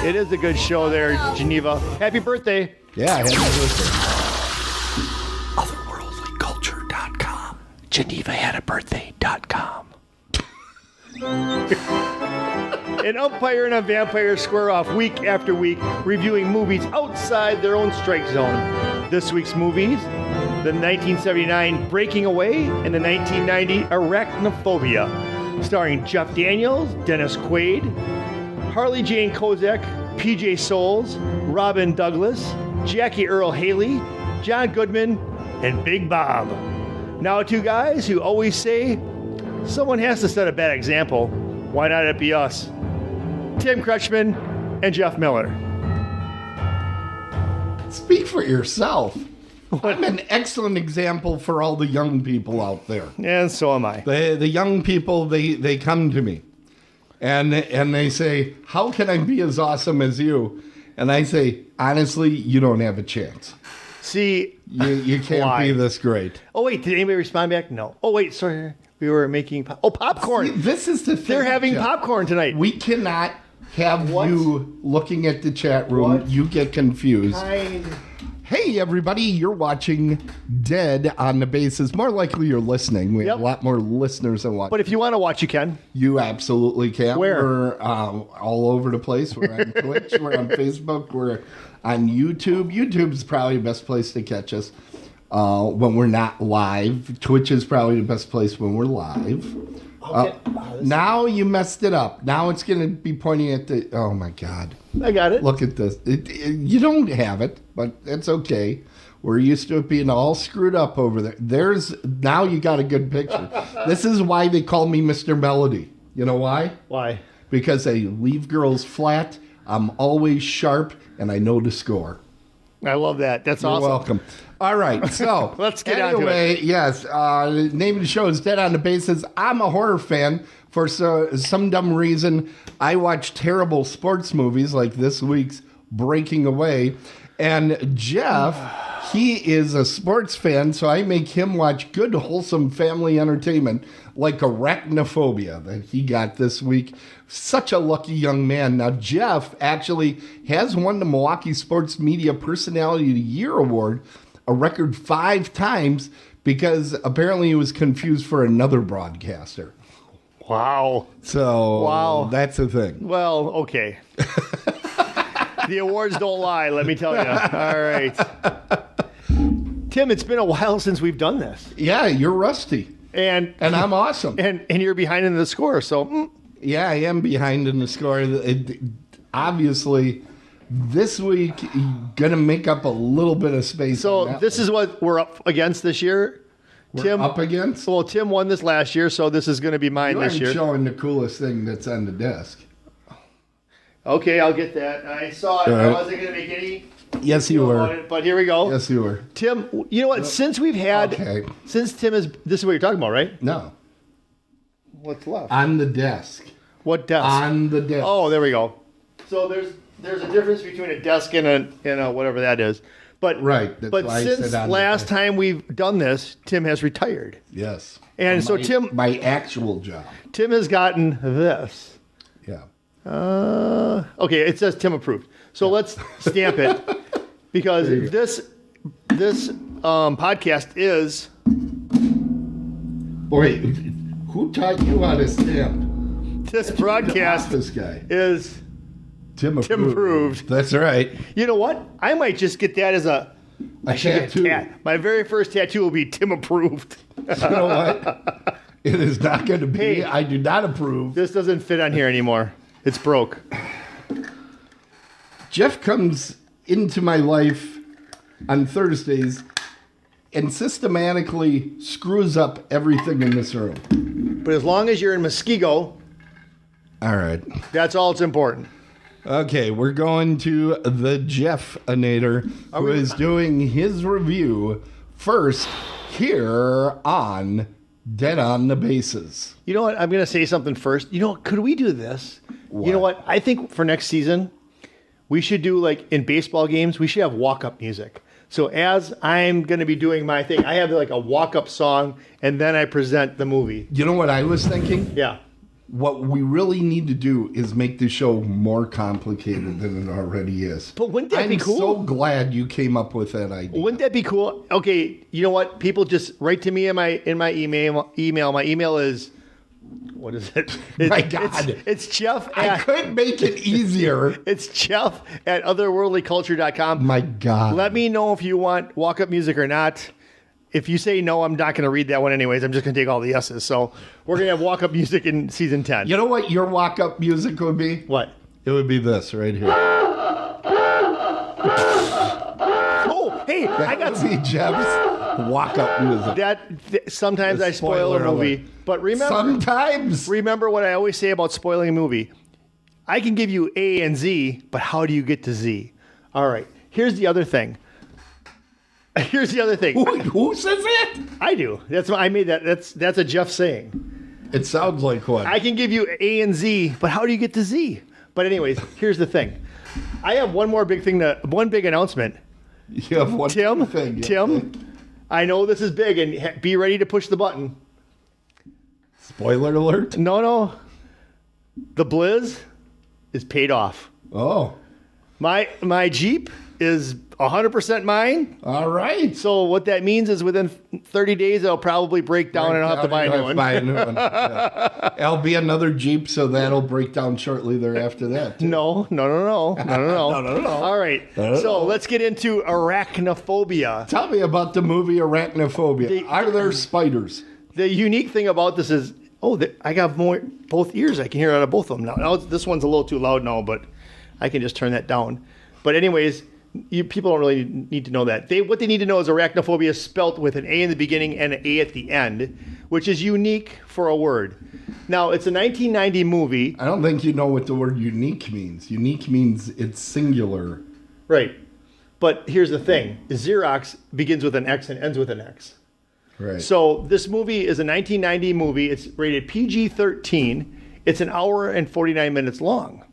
It is a good show there, Geneva. Happy birthday. Yeah, happy birthday. Otherworldlyculture.com. GenevaHadABirthday.com. An umpire and a vampire square off week after week, reviewing movies outside their own strike zone. This week's movies: the 1979 Breaking Away and the 1990 Arachnophobia, starring Jeff Daniels, Dennis Quaid, Harley Jane Kozak, PJ Souls, Robin Douglas, Jackie Earl Haley, John Goodman, and Big Bob. Now, two guys who always say someone has to set a bad example. Why not it be us? Tim Kretschmann and Jeff Miller. Speak for yourself. I'm an excellent example for all the young people out there. And so am I. The young people, they come to me. And they say, how can I be as awesome as you? And I say, honestly, you don't have a chance. See, you can't be this great. Oh, wait, did anybody respond back? No. Oh, wait, sorry. We were making popcorn. See, this is the thing. They're having Jeff. popcorn tonight. We cannot have you looking at the chat room. What? You get confused. Hey, everybody, you're watching Dead on the Bases. More likely you're listening. We have a lot more listeners than watching. But if you want to watch, you can. You absolutely can. Where? We're all over the place. We're on Twitch. We're on Facebook. We're on YouTube. YouTube's probably the best place to catch us when we're not live. Twitch is probably the best place when we're live. Now you messed it up. Now it's going to be pointing at the... Oh, my God. I got it. Look at this. You don't have it, but it's okay. We're used to it being all screwed up over there. Now you got a good picture. This is why they call me Mr. Melody. You know why? Why? Because I leave girls flat. I'm always sharp, and I know the score. I love that. That's awesome. You're welcome. All right, so let's get on to it. Yes, the name of the show is Dead on the Bases. I'm a horror fan. For some dumb reason, I watch terrible sports movies like this week's Breaking Away. And Jeff, he is a sports fan, so I make him watch good, wholesome family entertainment like Arachnophobia that he got this week. Such a lucky young man. Now, Jeff actually has won the Milwaukee Sports Media Personality of the Year Award a record 5 times because apparently he was confused for another broadcaster. Wow. So, that's the thing. Well, okay. The awards don't lie, let me tell you. All right. Tim, it's been a while since we've done this. Yeah, you're rusty. And I'm awesome. And you're behind in the score, so... Yeah, I am behind in the score. Obviously, this week, going to make up a little bit of space. So this is what we're up against this year. We're up against? Well, Tim won this last year, so this is going to be mine this year. You aren't showing the coolest thing that's on the desk. Okay, I'll get that. I saw it. I wasn't going to make any... Yes, you were. But here we go. Yes, you were. Tim, you know what? Since we've had... Okay. Since Tim is... This is what you're talking about, right? No. What's left? On the desk. What desk? On the desk. Oh, there we go. So there's a difference between a desk and a whatever that is. But right. That's but why since last time we've done this, Tim has retired. Yes. And so Tim... My actual job. Tim has gotten this. Yeah. Okay, it says Tim approved. So let's stamp it because this podcast is... Wait, who taught you how to stamp? This broadcast is Tim approved. That's right. You know what? I might just get that as a tattoo. My very first tattoo will be Tim approved. You know what? It is not going to be. Hey, I do not approve. This doesn't fit on here anymore. It's broke. Jeff comes into my life on Thursdays and systematically screws up everything in this room. But as long as you're in Muskego... All right. That's all that's important. Okay, we're going to the Jeff-anator, who is doing his review first here on Dead on the Bases. You know what? I'm going to say something first. You know, could we do this? What? You know what? I think for next season, we should do, like, in baseball games, we should have walk-up music. So as I'm going to be doing my thing, I have, like, a walk-up song, and then I present the movie. You know what I was thinking? Yeah. what we really need to do is make the show more complicated than it already is. But wouldn't that be cool? I'm so glad you came up with that idea. Wouldn't that be cool? Okay, you know what? People just write to me in my email. My email is, what is it? My God. It's Jeff I couldn't make it easier. It's Jeff at otherworldlyculture.com. My God. Let me know if you want walk-up music or not. If you say no, I'm not going to read that one anyways. I'm just going to take all the yeses. So we're going to have walk-up music in season 10. You know what your walk-up music would be? What? It would be this right here. Oh, hey, I got see Jeff's walk-up music. Sometimes I spoil a movie, alert. but remember what I always say about spoiling a movie. I can give you A and Z, but how do you get to Z? All right. Here's the other thing. Who says that? I do. That's why I made that. That's a Jeff saying. It sounds like one. I can give you A and Z, but how do you get to Z? But anyways, here's the thing. I have one big announcement. You have one thing. Tim, I know this is big, and be ready to push the button. Spoiler alert? No. The Blizz is paid off. Oh. My Jeep is 100% mine. All right. So what that means is within 30 days, it'll probably break down and I'll have to buy a new one. Yeah. It'll be another Jeep, so that'll break down shortly thereafter that. Too. No. All right. So let's get into Arachnophobia. Tell me about the movie Arachnophobia. Are there spiders? The unique thing about this is, I got both ears. I can hear out of both of them now. This one's a little too loud now, but I can just turn that down. But anyways, people don't really need to know that. What they need to know is arachnophobia is spelt with an A in the beginning and an A at the end, which is unique for a word. Now, it's a 1990 movie. I don't think you know what the word unique means. Unique means it's singular. Right. But here's the thing. Xerox begins with an X and ends with an X. Right. So this movie is a 1990 movie. It's rated PG-13. It's an hour and 49 minutes long.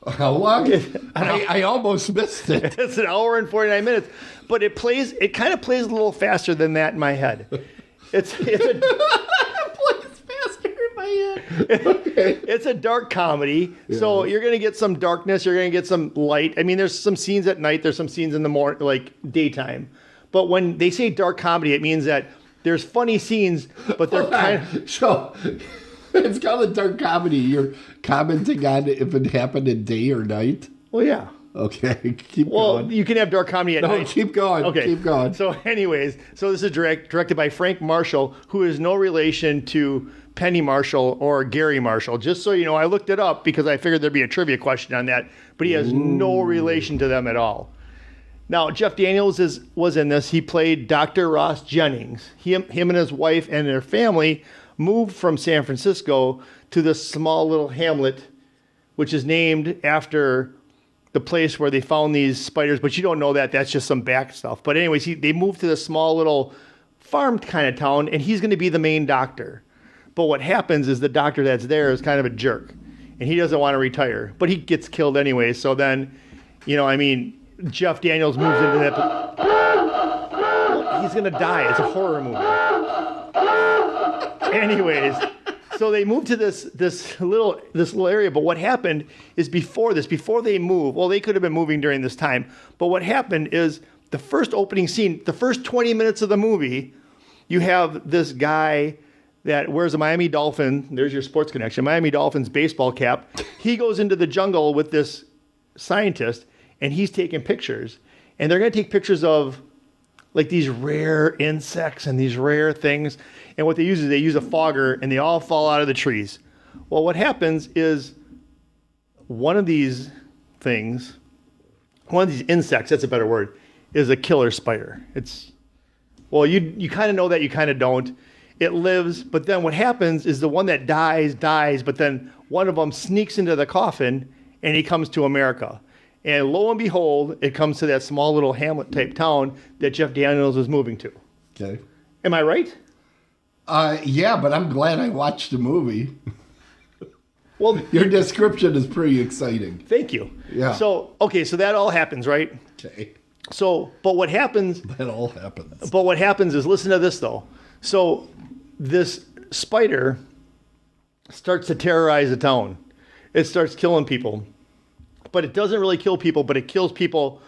How long? I almost missed it. It's an hour and 49 minutes, but it kind of plays a little faster than that in my head. It plays faster in my head. Okay. It's a dark comedy, so you're going to get some darkness, you're going to get some light. I mean, there's some scenes at night, there's some scenes in the morning, like daytime. But when they say dark comedy, it means that there's funny scenes, but they're kind of... So... It's called a dark comedy. You're commenting on if it happened in day or night? Well, yeah. Okay, keep going. Well, you can have dark comedy at night. No, keep going. Okay. Keep going. So anyways, this is directed by Frank Marshall, who is no relation to Penny Marshall or Gary Marshall. Just so you know, I looked it up because I figured there'd be a trivia question on that, but he has no relation to them at all. Now, Jeff Daniels was in this. He played Dr. Ross Jennings. Him and his wife and their family moved from San Francisco to this small little hamlet, which is named after the place where they found these spiders. But you don't know that. That's just some back stuff. But anyways, they moved to this small little farm kind of town, and he's going to be the main doctor. But what happens is the doctor that's there is kind of a jerk, and he doesn't want to retire. But he gets killed anyway. So then, Jeff Daniels moves into that. He's going to die. It's a horror movie. Anyways, so they moved to this little area. But what happened is before they move, well, they could have been moving during this time. But what happened is the first opening scene, the first 20 minutes of the movie, you have this guy that wears a Miami Dolphin. There's your sports connection. Miami Dolphins baseball cap. He goes into the jungle with this scientist, and he's taking pictures. And they're going to take pictures of like these rare insects and these rare things. And what they use a fogger, and they all fall out of the trees. Well, what happens is one of these insects, that's a better word, is a killer spider. You kind of know that, you kind of don't. It lives, but then what happens is the one that dies, but then one of them sneaks into the coffin, and he comes to America. And lo and behold, it comes to that small little hamlet-type town that Jeff Daniels is moving to. Okay. Am I right? Yeah, but I'm glad I watched the movie. Well, your description is pretty exciting. Thank you. Yeah. So that all happens, right? Okay. So, but what happens... That all happens. But what happens is, listen to this, though. So this spider starts to terrorize the town. It starts killing people. But it doesn't really kill people, but it kills people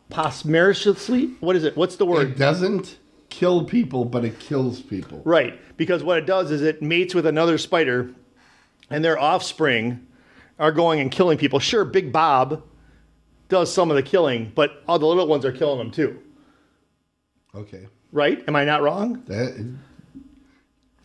posthumously. What is it? What's the word? It doesn't kill people, but it kills people. Right. Because what it does is it mates with another spider, and their offspring are going and killing people. Sure, Big Bob does some of the killing, but all the little ones are killing them too. Okay. Right? Am I not wrong?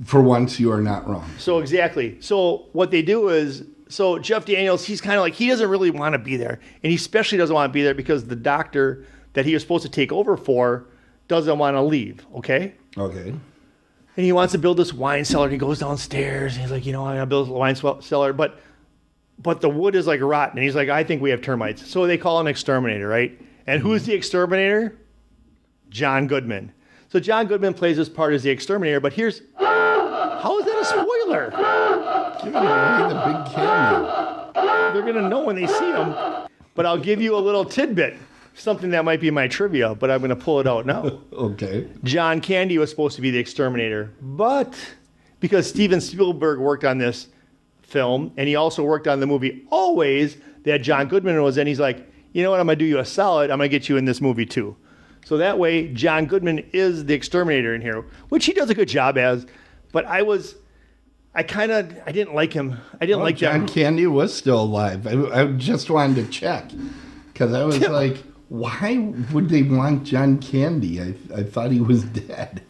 For once, you are not wrong. So exactly. So what they do is, so Jeff Daniels, he's kind of like, he doesn't really want to be there. And he especially doesn't want to be there because the doctor that he was supposed to take over for doesn't want to leave. Okay? Okay. And he wants to build this wine cellar. And he goes downstairs and he's like, I'm going to build a wine cellar. But the wood is like rotten. And he's like, I think we have termites. So they call an exterminator, right? And who's the exterminator? John Goodman. So John Goodman plays this part as the exterminator. But here's, how is that a spoiler? Giving away the big cameo. They're going to know when they see him. But I'll give you a little tidbit. Something that might be my trivia, but I'm going to pull it out now. Okay. John Candy was supposed to be the exterminator. But because Steven Spielberg worked on this film, and he also worked on the movie Always, that John Goodman was in, he's like, you know what, I'm going to do you a solid. I'm going to get you in this movie too. So that way, John Goodman is the exterminator in here, which he does a good job as. But I didn't like him. I didn't like John Candy was still alive. I just wanted to check because I was like, why would they want John Candy? I thought he was dead.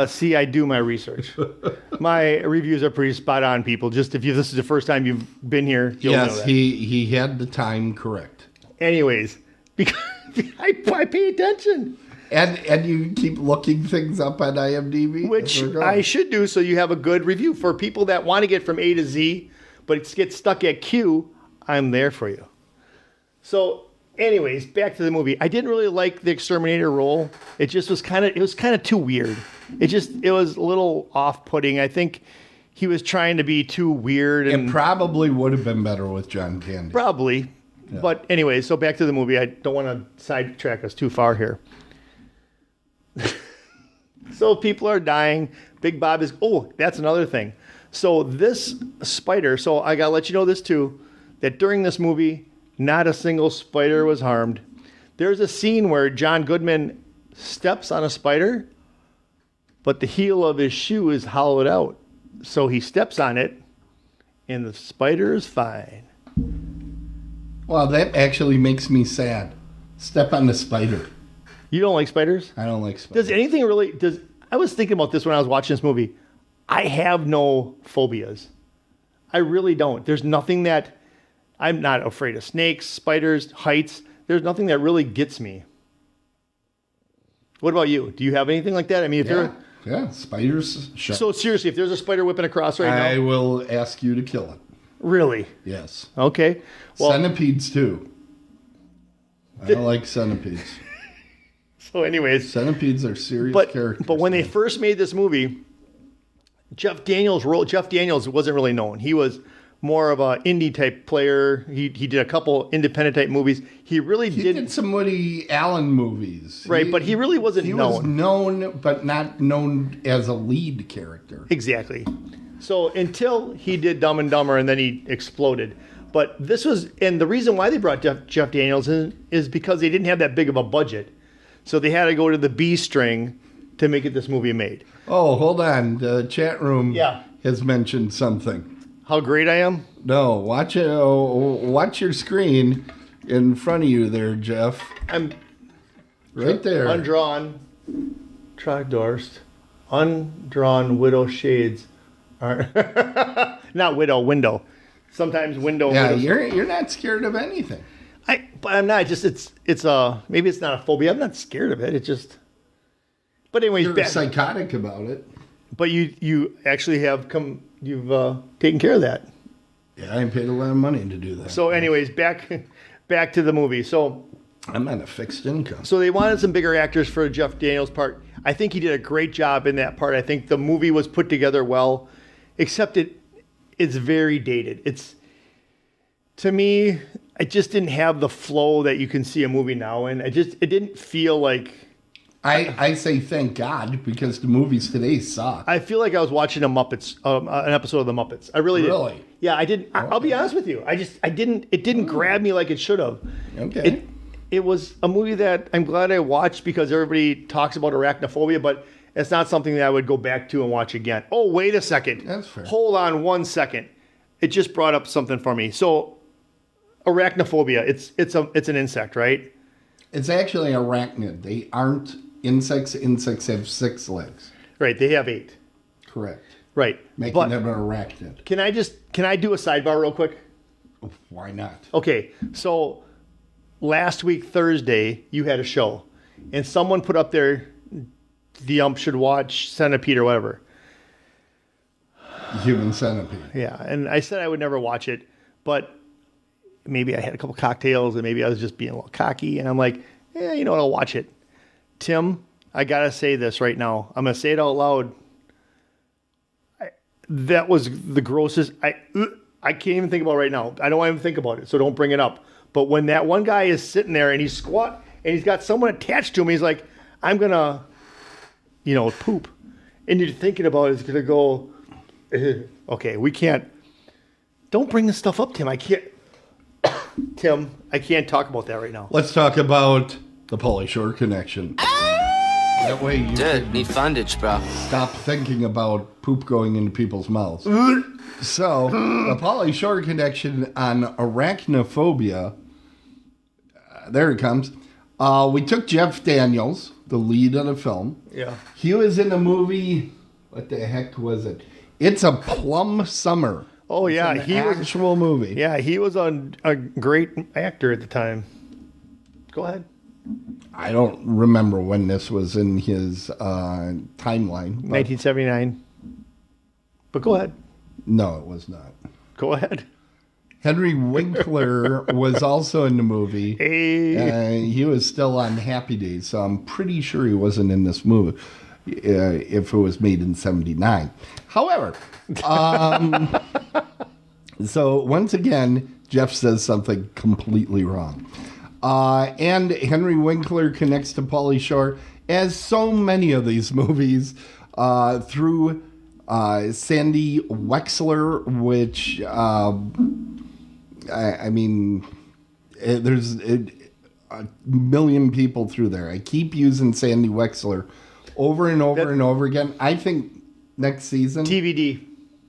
See, I do my research. My reviews are pretty spot on, people. Just if this is the first time you've been here, you'll know that. He had the time correct. Anyways, because I pay attention. And you keep looking things up on IMDb? Which I should do so you have a good review. For people that want to get from A to Z, but get stuck at Q, I'm there for you. So, anyways, back to the movie. I didn't really like the exterminator role. It just was kind of too weird. It was a little off-putting. I think he was trying to be too weird. And it probably would have been better with John Candy. Probably. Yeah. But anyways, so back to the movie. I don't want to sidetrack us too far here. So people are dying. Big Bob is... Oh, that's another thing. So this spider... So I got to let you know this too, that during this movie, not a single spider was harmed. There's a scene where John Goodman steps on a spider, but the heel of his shoe is hollowed out. So he steps on it, and the spider is fine. Well, that actually makes me sad. Step on the spider. You don't like spiders? I don't like spiders. Does anything really... I was thinking about this when I was watching this movie. I have no phobias. I really don't. There's nothing that... I'm not afraid of snakes, spiders, heights. There's nothing that really gets me. What about you? Do you have anything like that? I mean, if spiders. Sure. So seriously, if there's a spider whipping across right now... I will ask you to kill it. Really? Yes. Okay. Well, centipedes, too. I don't like centipedes. So anyways. Centipedes are serious characters. But when they first made this movie, Jeff Daniels wasn't really known. He was more of an indie type player. He did a couple independent type movies. He did some Woody Allen movies. Right, but he really wasn't known. He was known, but not known as a lead character. Exactly. So until he did Dumb and Dumber, and then he exploded. But and the reason why they brought Jeff Daniels in is because they didn't have that big of a budget. So they had to go to the B string to make this movie made. Oh, hold on. The chat room has mentioned something. How great I am? No, watch your screen in front of you there, Jeff. I'm right there. Undrawn trogdorst, undrawn widow shades are not window. Sometimes window. Yeah, you're not scared of anything. But I'm not. Just it's maybe it's not a phobia. I'm not scared of it. It just. But anyways, you're psychotic about it. But you actually have you've taken care of that. Yeah, I paid a lot of money to do that. So anyways, back to the movie. So I'm on a fixed income. So they wanted some bigger actors for Jeff Daniels' part. I think he did a great job in that part. I think the movie was put together well, except it's very dated. To me, it just didn't have the flow that you can see a movie now in. It didn't feel like I say thank God because the movies today suck. I feel like I was watching an episode of the Muppets. I really did. Really? Yeah, I didn't. I'll be honest with you. I didn't. It didn't grab me like it should have. Okay. It was a movie that I'm glad I watched because everybody talks about arachnophobia, but it's not something that I would go back to and watch again. Oh, wait a second. That's fair. Hold on 1 second. It just brought up something for me. So, arachnophobia. It's an insect, right? It's actually arachnid. They aren't insects. Insects have 6 legs. Right. They have 8. Correct. Right. Making them an arachnid. Can I do a sidebar real quick? Why not? Okay. So, last week, Thursday, you had a show, and someone put up there, the ump should watch Centipede or whatever. Human Centipede. Yeah, and I said I would never watch it, but maybe I had a couple cocktails and maybe I was just being a little cocky, and I'm like, yeah, you know what, I'll watch it. Tim, I gotta say this right now. I'm gonna say it out loud. That was the grossest. I can't even think about it right now. I don't want to even think about it, so don't bring it up. But when that one guy is sitting there and he's squat and he's got someone attached to him, he's like, I'm gonna, poop, and you're thinking about it's gonna go. Okay, we can't. Don't bring this stuff up, Tim. I can't. Tim, I can't talk about that right now. Let's talk about the Pauly Shore connection. That way you Dude, need fundage, bro. stop thinking about poop going into people's mouths. So, the Pauly Shore connection on arachnophobia. There it comes. We took Jeff Daniels, the lead of the film. Yeah. He was in a movie. What the heck was it? It's a Plum Summer. Oh yeah, It's an actual movie. Yeah, he was a great actor at the time. Go ahead. I don't remember when this was in his timeline. 1979. But go ahead. No, it was not. Go ahead. Henry Winkler was also in the movie. Hey. He was still on Happy Days, so I'm pretty sure he wasn't in this movie if it was made in 79. However, so once again, Jeff says something completely wrong. And Henry Winkler connects to Pauly Shore, as so many of these movies, through Sandy Wexler, which, I mean, there's a million people through there. I keep using Sandy Wexler over and over and over again. I think next season, TVD.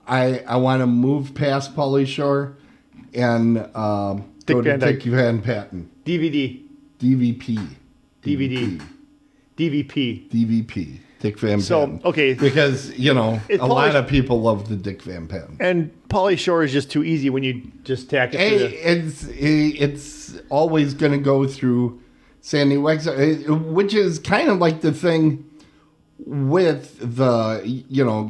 I want to move past Pauly Shore and go to Dick Van Patten. DVD. DVP. DVD. DVP. DVP. Dick Van Patten. So, okay. Because, a lot of people love the Dick Van Patten. And Pauly Shore is just too easy when you just tack it through It's always going to go through Sandy Wexler, which is kind of like the thing with the,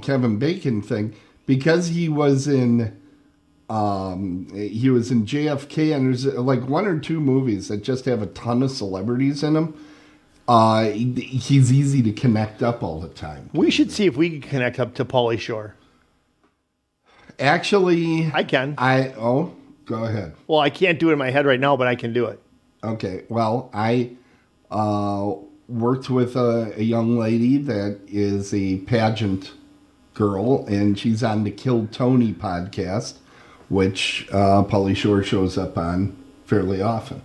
Kevin Bacon thing. Because he was in JFK, and there's like 1 or 2 movies that just have a ton of celebrities in them. He's easy to connect up all the time. We should see if we can connect up to Pauly Shore. Actually, I can. Go ahead. Well, I can't do it in my head right now, but I can do it. Okay. Well, I worked with a young lady that is a pageant girl, and she's on the Kill Tony podcast, which Pauly Shore shows up on fairly often.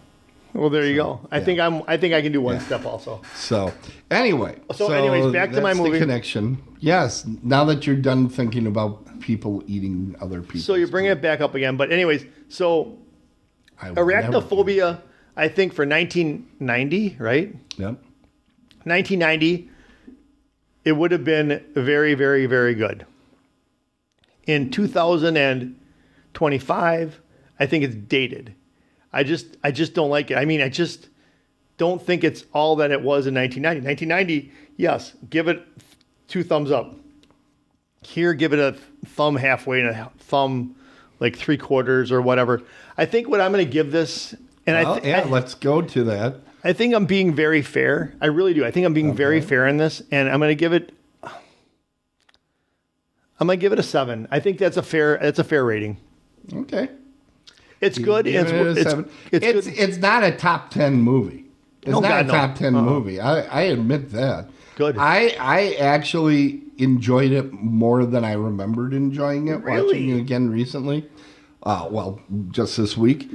Well, there you go. I think I can do one step also. So, anyways, back to my movie. The connection. Yes, now that you're done thinking about people eating other people. So you're bringing it back up again. But anyways, so arachnophobia, I think for 1990, right? Yep. 1990, it would have been very, very, very good. In 2025, I think it's dated. I just don't like it. I mean, I just don't think it's all that it was in 1990. 1990, yes, give it 2 thumbs up. Here, give it a thumb halfway and a thumb like 3/4 or whatever. I think what I'm going to give this, and let's go to that. I think I'm being very fair. I really do. I think I'm being very fair in this, and I'm going to give it a 7. I think that's a fair rating. Okay. It's good. It's good. It's not a top 10 movie. It's Oh, not God, a no. top 10 movie. I admit that. Good. I actually enjoyed it more than I remembered enjoying it. Really? Watching it again recently. Well, just this week.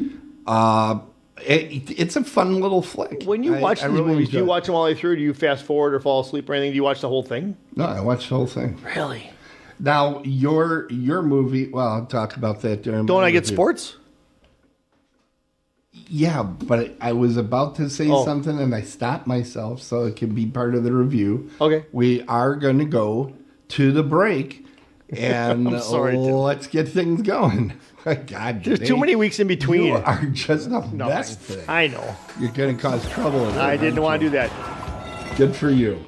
It's a fun little flick. When you watch these movies, do you enjoy it. watch them all the way through? Do you fast forward or fall asleep or anything? Do you watch the whole thing? No, I watched the whole thing. Really? Now, your movie, well, I'll talk about that during Don't my I get review. sports? Yeah, but I was about to say something and I stopped myself so it can be part of the review. Okay. We are going to go to the break and I'm sorry, Tim. let's get things going. God, There's too many weeks in between. You are just the Nothing. best thing. I know. You're going to cause trouble. I didn't want to do that. Good for you.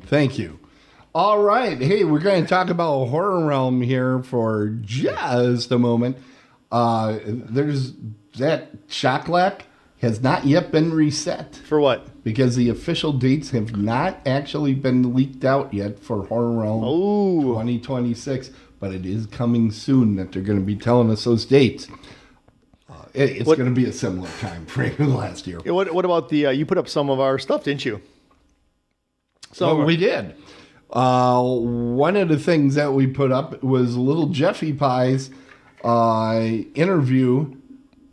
Thank you. All right. Hey, we're going to talk about Horror Realm here for just a moment. There's that Shocklack has not yet been reset For what? because the official dates have not actually been leaked out yet for Horror Realm Oh. 2026, but it is coming soon that they're going to be telling us those dates. It's What- going to be a similar time frame to last year. What about the, you put up some of our stuff, didn't you? So we did. One of the things that we put up was Little Jeffy Pie's interview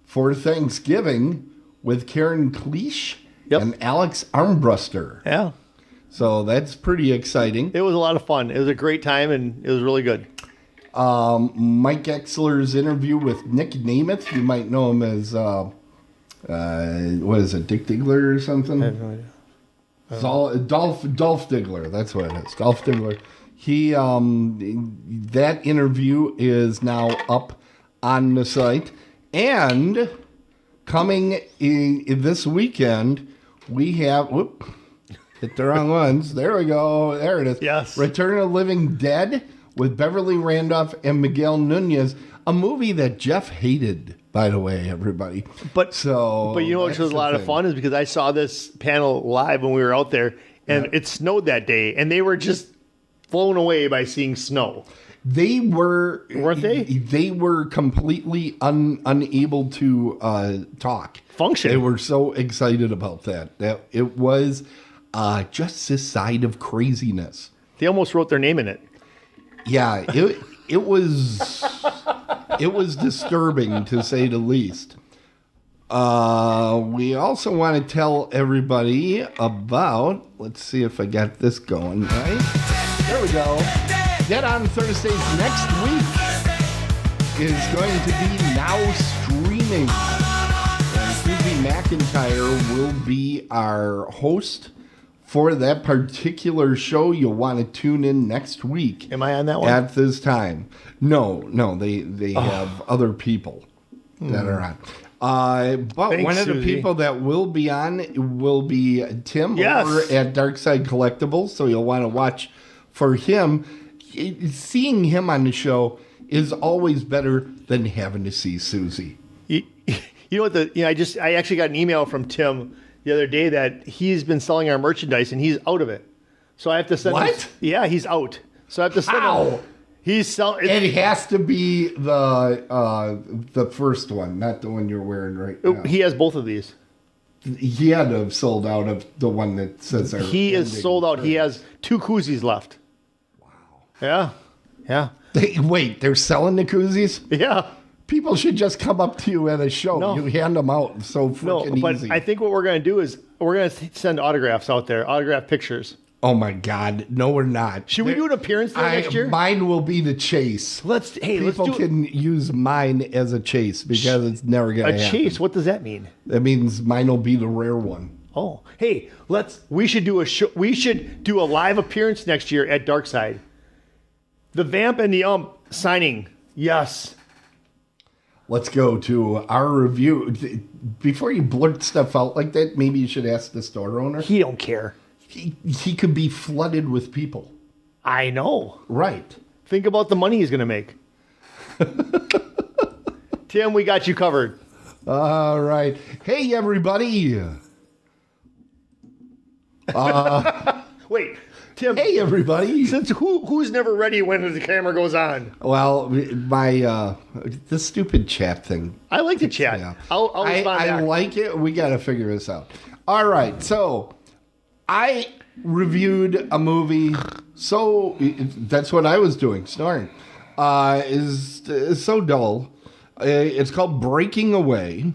for Thanksgiving with Karen Cleach Yep. and Alex Armbruster. Yeah. So that's pretty exciting. It was a lot of fun. It was a great time, and it was really good. Mike Exler's interview with Nick Namath. You might know him as, what is it, Dick Diggler or something? I have no idea. Dolph Diggler, that's what it is. Dolph Diggler. He that interview is now up on the site, and coming in this weekend we have hit the wrong ones. There we go. There it is. Yes. Return of the Living Dead with Beverly Randolph and Miguel Nunez, a movie that Jeff hated, by the way, everybody. But you know what that's was a the lot of thing. fun is because I saw this panel live when we were out there, and it snowed that day, and they were just blown away by seeing snow. They weren't they? They were completely unable to talk. Function. They were so excited about that. That it was just this side of craziness. They almost wrote their name in it. Yeah, it was disturbing to say the least. We also want to tell everybody about. Let's see if I got this going right. There we go. Dead on Thursdays next week is going to be now streaming. And Susie McIntyre will be our host for that particular show. You'll want to tune in next week. Am I on that one? At this time. No, they have other people that are on. But Thanks, one of the Susie. people that will be on will be Tim Yes. over at Darkside Collectibles, so you'll want to watch for him. Seeing him on the show is always better than having to see Susie. You know what? I actually got an email from Tim the other day that he's been selling our merchandise and he's out of it. So I have to send him. What? Yeah, he's out. So I have to send How? him. He's selling. It has to be the first one, not the one you're wearing right now. He has both of these. He had to have sold out of the one that says our He is ending. sold out. He has 2 koozies left. Wow. Yeah. Yeah. Wait, they're selling the koozies? Yeah. People should just come up to you at a show. No. You hand them out so No, freaking but easy. I think what we're going to do is we're going to send autographs out there, autograph pictures. Oh my God. No, we're not. Should we do an appearance there next year? Mine will be the chase. Let's People do can use mine as a chase because it's never going to a happen. chase. What does that mean? That means mine will be the rare one. Oh, hey, we should do a show. We should do a live appearance next year at Darkside. The Vamp and the signing. Yes. Let's go to our review. Before you blurt stuff out like that, maybe you should ask the store owner. He don't care. He could be flooded with people. I know. Right. Think about the money he's going to make. Tim, we got you covered. All right. Hey, everybody. Wait, Tim. Hey, everybody. Since who's never ready when the camera goes on? Well, the stupid chat thing. I like to chat. Yeah. I'll respond I back. like it. We got to figure this out. All right, so I reviewed a movie. So that's what I was doing, snoring. Is so dull. It's called Breaking Away.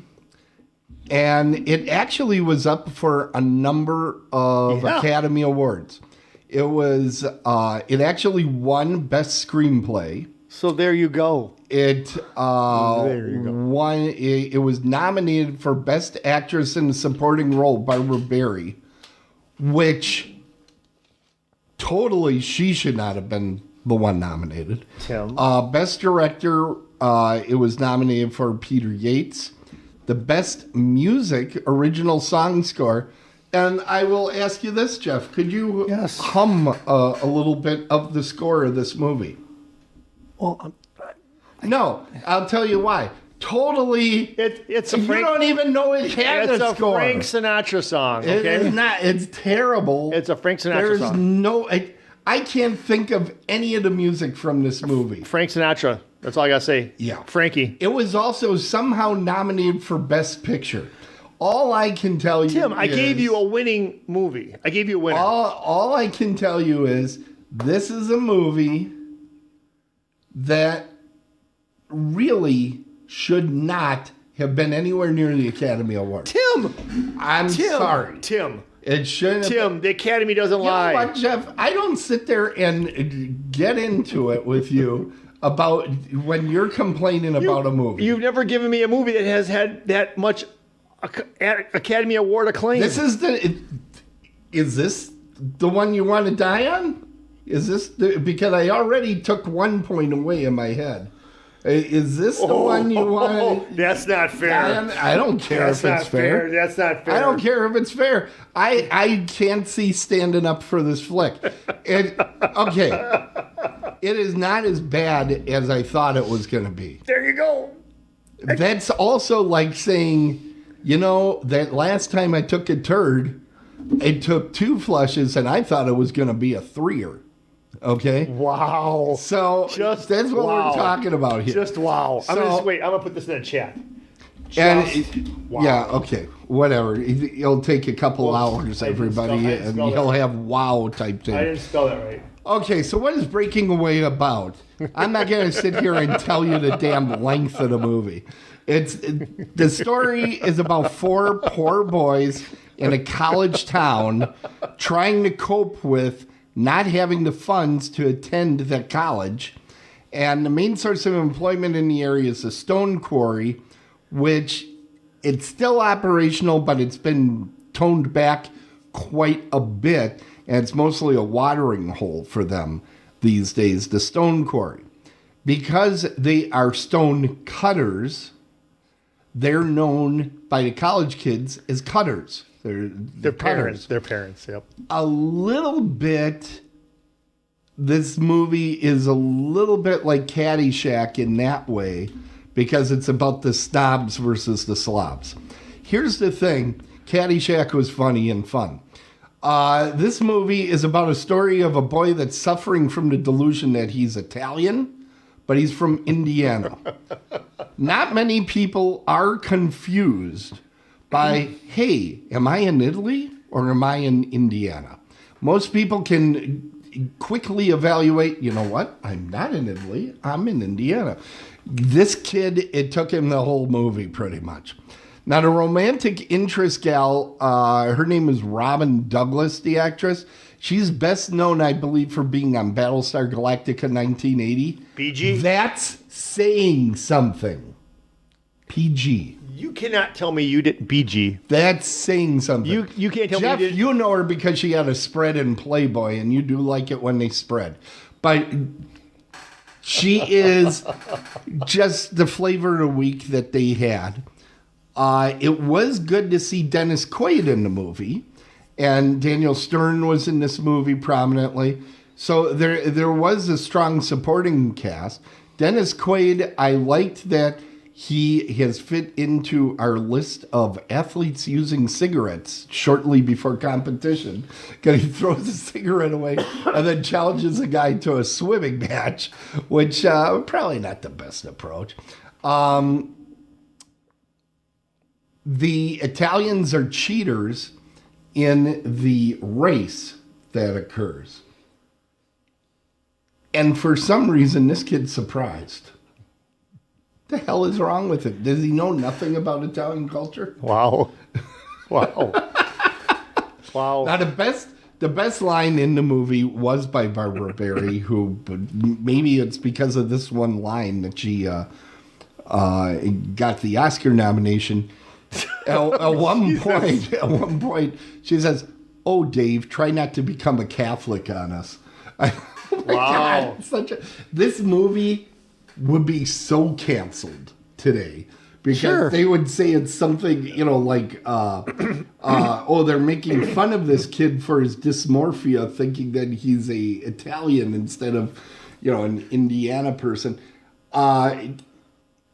And it actually was up for a number of Academy Awards. It was. It actually won Best Screenplay. So there you go. It won. It was nominated for Best Actress in a Supporting Role, Barbara Barry, which totally she should not have been the one nominated. Tim. Best Director, it was nominated for Peter Yates. The Best Music, Original Song Score. And I will ask you this, Jeff. Could you hum a little bit of the score of this movie? Well, no, I'll tell you why. Totally, it's a you don't even know it has it's a score. Frank Sinatra song. Okay, It's not. It's terrible. It's a Frank Sinatra There's song. no. I can't think of any of the music from this movie. Frank Sinatra. That's all I gotta say. Yeah, Frankie. It was also somehow nominated for Best Picture. All I can tell you, Tim, I gave you a winning movie. I gave you a winner. All I can tell you is this is a movie that really should not have been anywhere near the Academy Award. Tim! I'm sorry. Tim. It shouldn't have. Tim, the Academy doesn't lie. You know what, Jeff? I don't sit there and get into it with you about when you're complaining about a movie. You've never given me a movie that has had that much Academy Award acclaim. Is this the one you want to die on? Is this because I already took 1 point away in my head? Is this the one you want to? That's not fair. I don't care if it's fair. That's not fair. I don't care if it's fair. I can't see standing up for this flick. Okay. It is not as bad as I thought it was going to be. There you go. That's also like saying, that last time I took a turd, it took 2 flushes and I thought it was going to be a 3-er. Okay. Wow. So that's what we're talking about here. Just wow. I'm going to put this in the chat. Wow. Yeah, okay. Whatever. It'll take a couple hours, everybody, and you'll have wow type thing. I didn't spell that right. Okay, so what is Breaking Away about? I'm not going to sit here and tell you the damn length of the movie. The story is about 4 poor boys in a college town trying to cope with not having the funds to attend the college. And the main source of employment in the area is a stone quarry, which it's still operational, but it's been toned back quite a bit. And it's mostly a watering hole for them these days, the stone quarry. Because they are stone cutters, they're known by the college kids as cutters. They're parents. They're parents, yep. A little bit, this movie is a little bit like Caddyshack in that way, because it's about the snobs versus the slobs. Here's the thing. Caddyshack was funny and fun. This movie is about a story of a boy that's suffering from the delusion that he's Italian, but he's from Indiana. Not many people are confused by, hey, am I in Italy or am I in Indiana? Most people can quickly evaluate, you know what? I'm not in Italy. I'm in Indiana. This kid, it took him the whole movie pretty much. Now, the romantic interest gal, her name is Robin Douglas, the actress. She's best known, I believe, for being on Battlestar Galactica 1980. PG? That's saying something. PG. You cannot tell me you didn't BG. That's saying something. You can't tell Jeff, me you didn't. You know her because she had a spread in Playboy, and you do like it when they spread. But she is just the flavor of the week that they had. It was good to see Dennis Quaid in the movie, and Daniel Stern was in this movie prominently. So there was a strong supporting cast. Dennis Quaid, I liked that he has fit into our list of athletes using cigarettes shortly before competition. Because he throws a cigarette away and then challenges a guy to a swimming match, which probably not the best approach. The Italians are cheaters, in the race that occurs. And for some reason, this kid's surprised. The hell is wrong with it? Does he know nothing about Italian culture? Wow. Wow. Wow. Now, the best line in the movie was by Barbara Barry, who, maybe it's because of this one line that she got the Oscar nomination. At one point, she says, "Oh, Dave, try not to become a Catholic on us." Oh my Wow. God, this movie would be so canceled today because Sure. they would say it's something, like, oh, they're making fun of this kid for his dysmorphia, thinking that he's a Italian instead of, an Indiana person.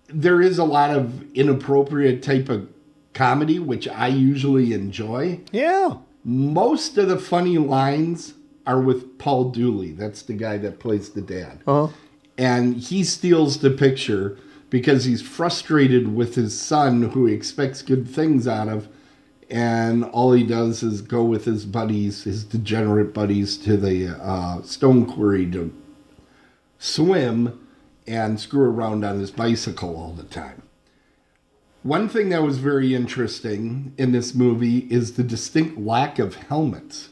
There is a lot of inappropriate type of comedy, which I usually enjoy. Yeah. Most of the funny lines are with Paul Dooley. That's the guy that plays the dad. Uh-huh. And he steals the picture because he's frustrated with his son, who he expects good things out of. And all he does is go with his buddies, his degenerate buddies, to the stone quarry to swim and screw around on his bicycle all the time. One thing that was very interesting in this movie is the distinct lack of helmets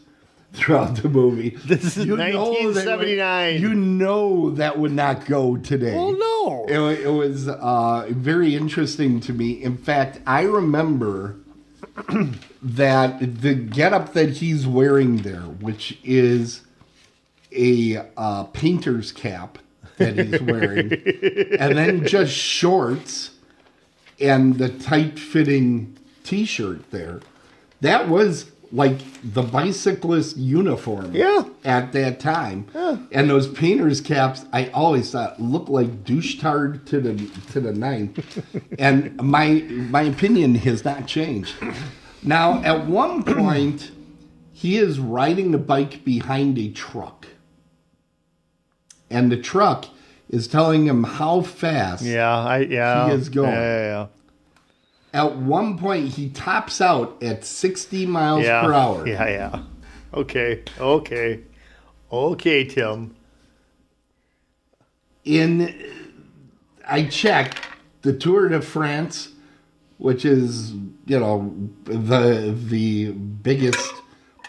throughout the movie. This is 1979. That would not go today. Oh, no. It was very interesting to me. In fact, I remember that the getup that he's wearing there, which is a painter's cap that he's wearing, and then just shorts and the tight-fitting T-shirt there, that was like the bicyclist uniform at that time. Yeah. And those painter's caps, I always thought looked like douche-tard to the ninth. And my opinion has not changed. Now, at one point, he is riding the bike behind a truck. And the truck is telling him how fast he is going. Yeah. At one point, he tops out at 60 miles per hour. Yeah. Okay, Tim. I checked the Tour de France, which is, the biggest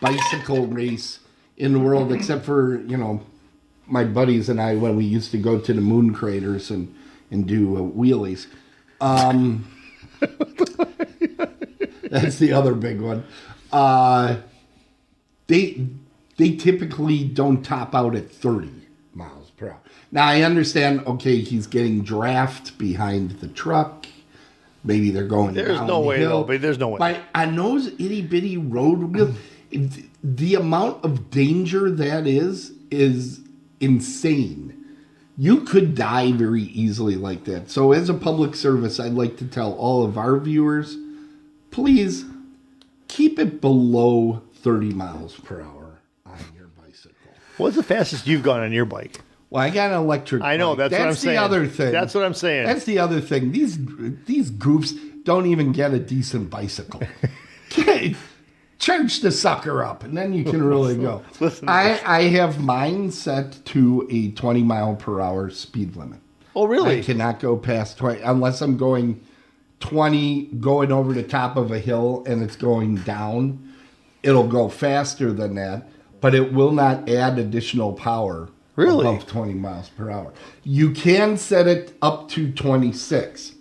bicycle race in the world, except for, my buddies and I, when we used to go to the moon craters and do wheelies. That's the other big one. They typically don't top out at 30 miles per hour. Now, I understand, okay, he's getting draft behind the truck. Maybe they're going There's down no the way, hill. though, but there's no way. But on those itty-bitty road wheels, the amount of danger that is insane. You could die very easily like that. So as a public service, I'd like to tell all of our viewers, please keep it below 30 miles per hour on your bicycle. What's the fastest you've gone on your bike? Well, I got an electric bike. I know, that's what I'm saying. That's the other thing. That's what I'm saying. That's the other thing. These goofs don't even get a decent bicycle. Okay. Charge the sucker up, and then you can really go. Listen, I have mine set to a 20 mile per hour speed limit. Oh, really? I cannot go past 20 unless I'm going 20, going over the top of a hill, and it's going down. It'll go faster than that, but it will not add additional power above 20 miles per hour. You can set it up to 26.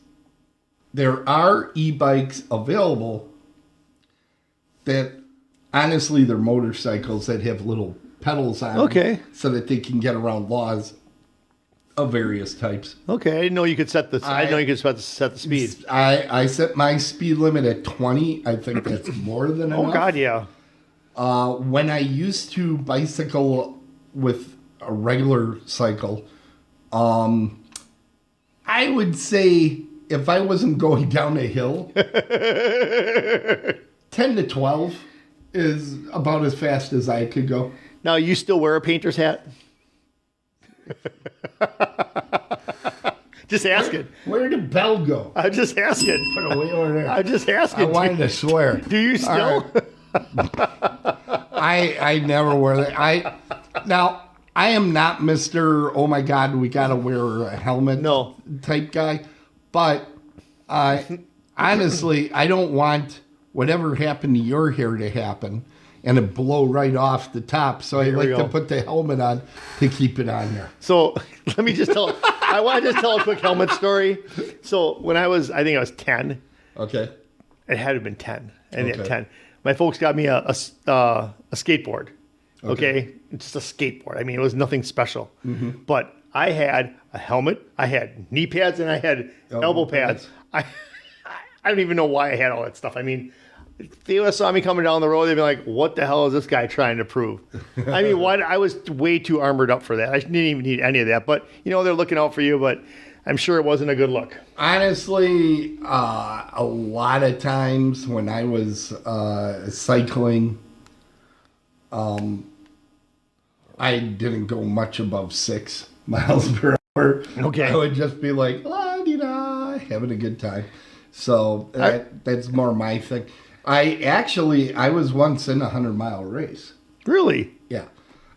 There are e-bikes available that, honestly, they're motorcycles that have little pedals on them so that they can get around laws of various types. Okay, I didn't know you could set the. I know you could set the speed. I set my speed limit at 20. I think that's more than enough. Oh God, yeah. When I used to bicycle with a regular cycle, I would say if I wasn't going down a hill, 10 to 12 is about as fast as I could go. Now, you still wear a painter's hat? Just asking. Where did Bell go? I'm just asking. Put it way over there. I'm just asking. I wanted to swear. Do you still? I never wear that. I am not Mr. Oh my God, we gotta wear a helmet type guy. But honestly, I don't want whatever happened to your hair to happen and it blow right off the top. So I like to put the helmet on to keep it on there. So let me just tell. I want to just tell a quick helmet story. So when I think I was 10. Okay. It had to have been 10. And at 10, my folks got me a skateboard. Okay. Just a skateboard. I mean, it was nothing special. Mm-hmm. But I had a helmet, I had knee pads, and I had elbow pads. I don't even know why I had all that stuff. I mean, if they saw me coming down the road, they'd be like, what the hell is this guy trying to prove? I mean, I was way too armored up for that. I didn't even need any of that. But, they're looking out for you, but I'm sure it wasn't a good look. Honestly, a lot of times when I was cycling, I didn't go much above 6 miles per hour. Okay. I would just be like, la-di-da, having a good time. So that's more my thing. I was once in a 100-mile race. Really? Yeah.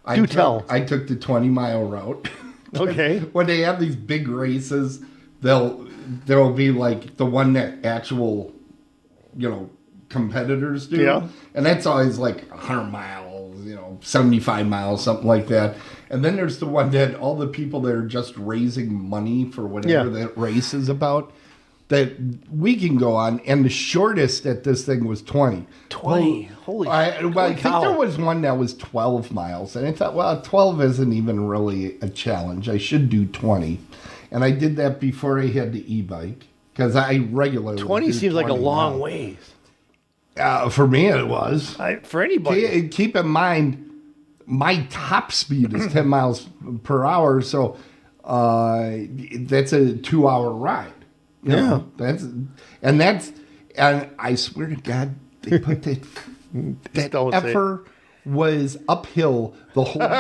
I took the 20-mile route. Okay. When they have these big races, there'll be like the one that actual, competitors do. Yeah. And that's always like 100 miles, 75 miles, something like that. And then there's the one that all the people that are just raising money for whatever that race is about that we can go on. And the shortest at this thing was 20. 20? Holy I think there was one that was 12 miles. And I thought, well, 12 isn't even really a challenge. I should do 20. And I did that before I had the e-bike because I regularly 20 seems like a long ways. For me, it was. For anybody. Keep in mind, my top speed is 10 miles per hour. So that's a 2-hour ride. And I swear to God, they put that effer was uphill the whole time.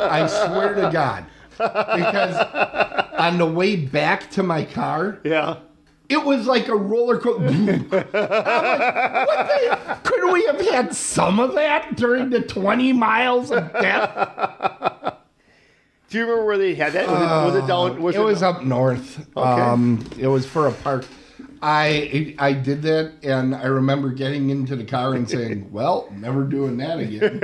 I swear to God. Because on the way back to my car, it was like a roller coaster. I'm like, couldn't we have had some of that during the 20 miles of death? Do you remember where they had that? Was it down? It was up north. Okay. It was for a park. I did that, and I remember getting into the car and saying, well, never doing that again.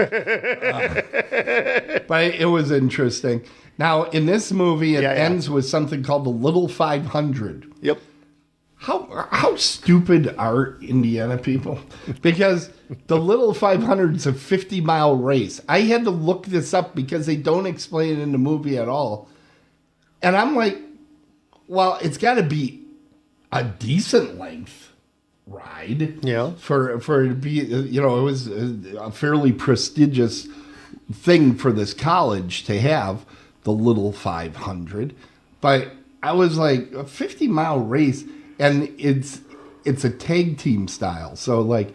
But it was interesting. Now, in this movie, it ends with something called the Little 500. Yep. How stupid are Indiana people? Because the Little 500 is a 50-mile race. I had to look this up because they don't explain it in the movie at all. And I'm like, well, it's got to be a decent length ride. Yeah. For it to be, it was a fairly prestigious thing for this college to have, the Little 500. But I was like, a 50-mile race. And it's a tag team style. So, like,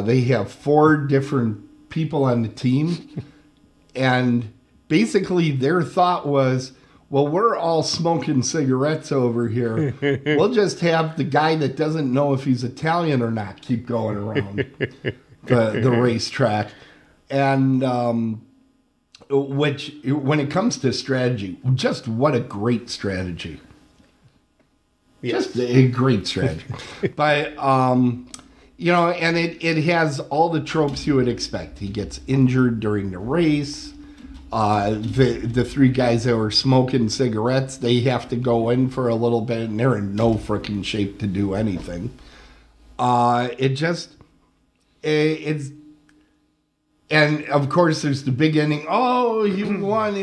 they have 4 different people on the team. And basically their thought was, well, we're all smoking cigarettes over here. We'll just have the guy that doesn't know if he's Italian or not keep going around the racetrack. And which, when it comes to strategy, just what a great strategy. Yes. Just a great strategy. But, and it has all the tropes you would expect. He gets injured during the race. The 3 guys that were smoking cigarettes, they have to go in for a little bit, and they're in no freaking shape to do anything. It's... And, of course, there's the big ending. Oh, he won.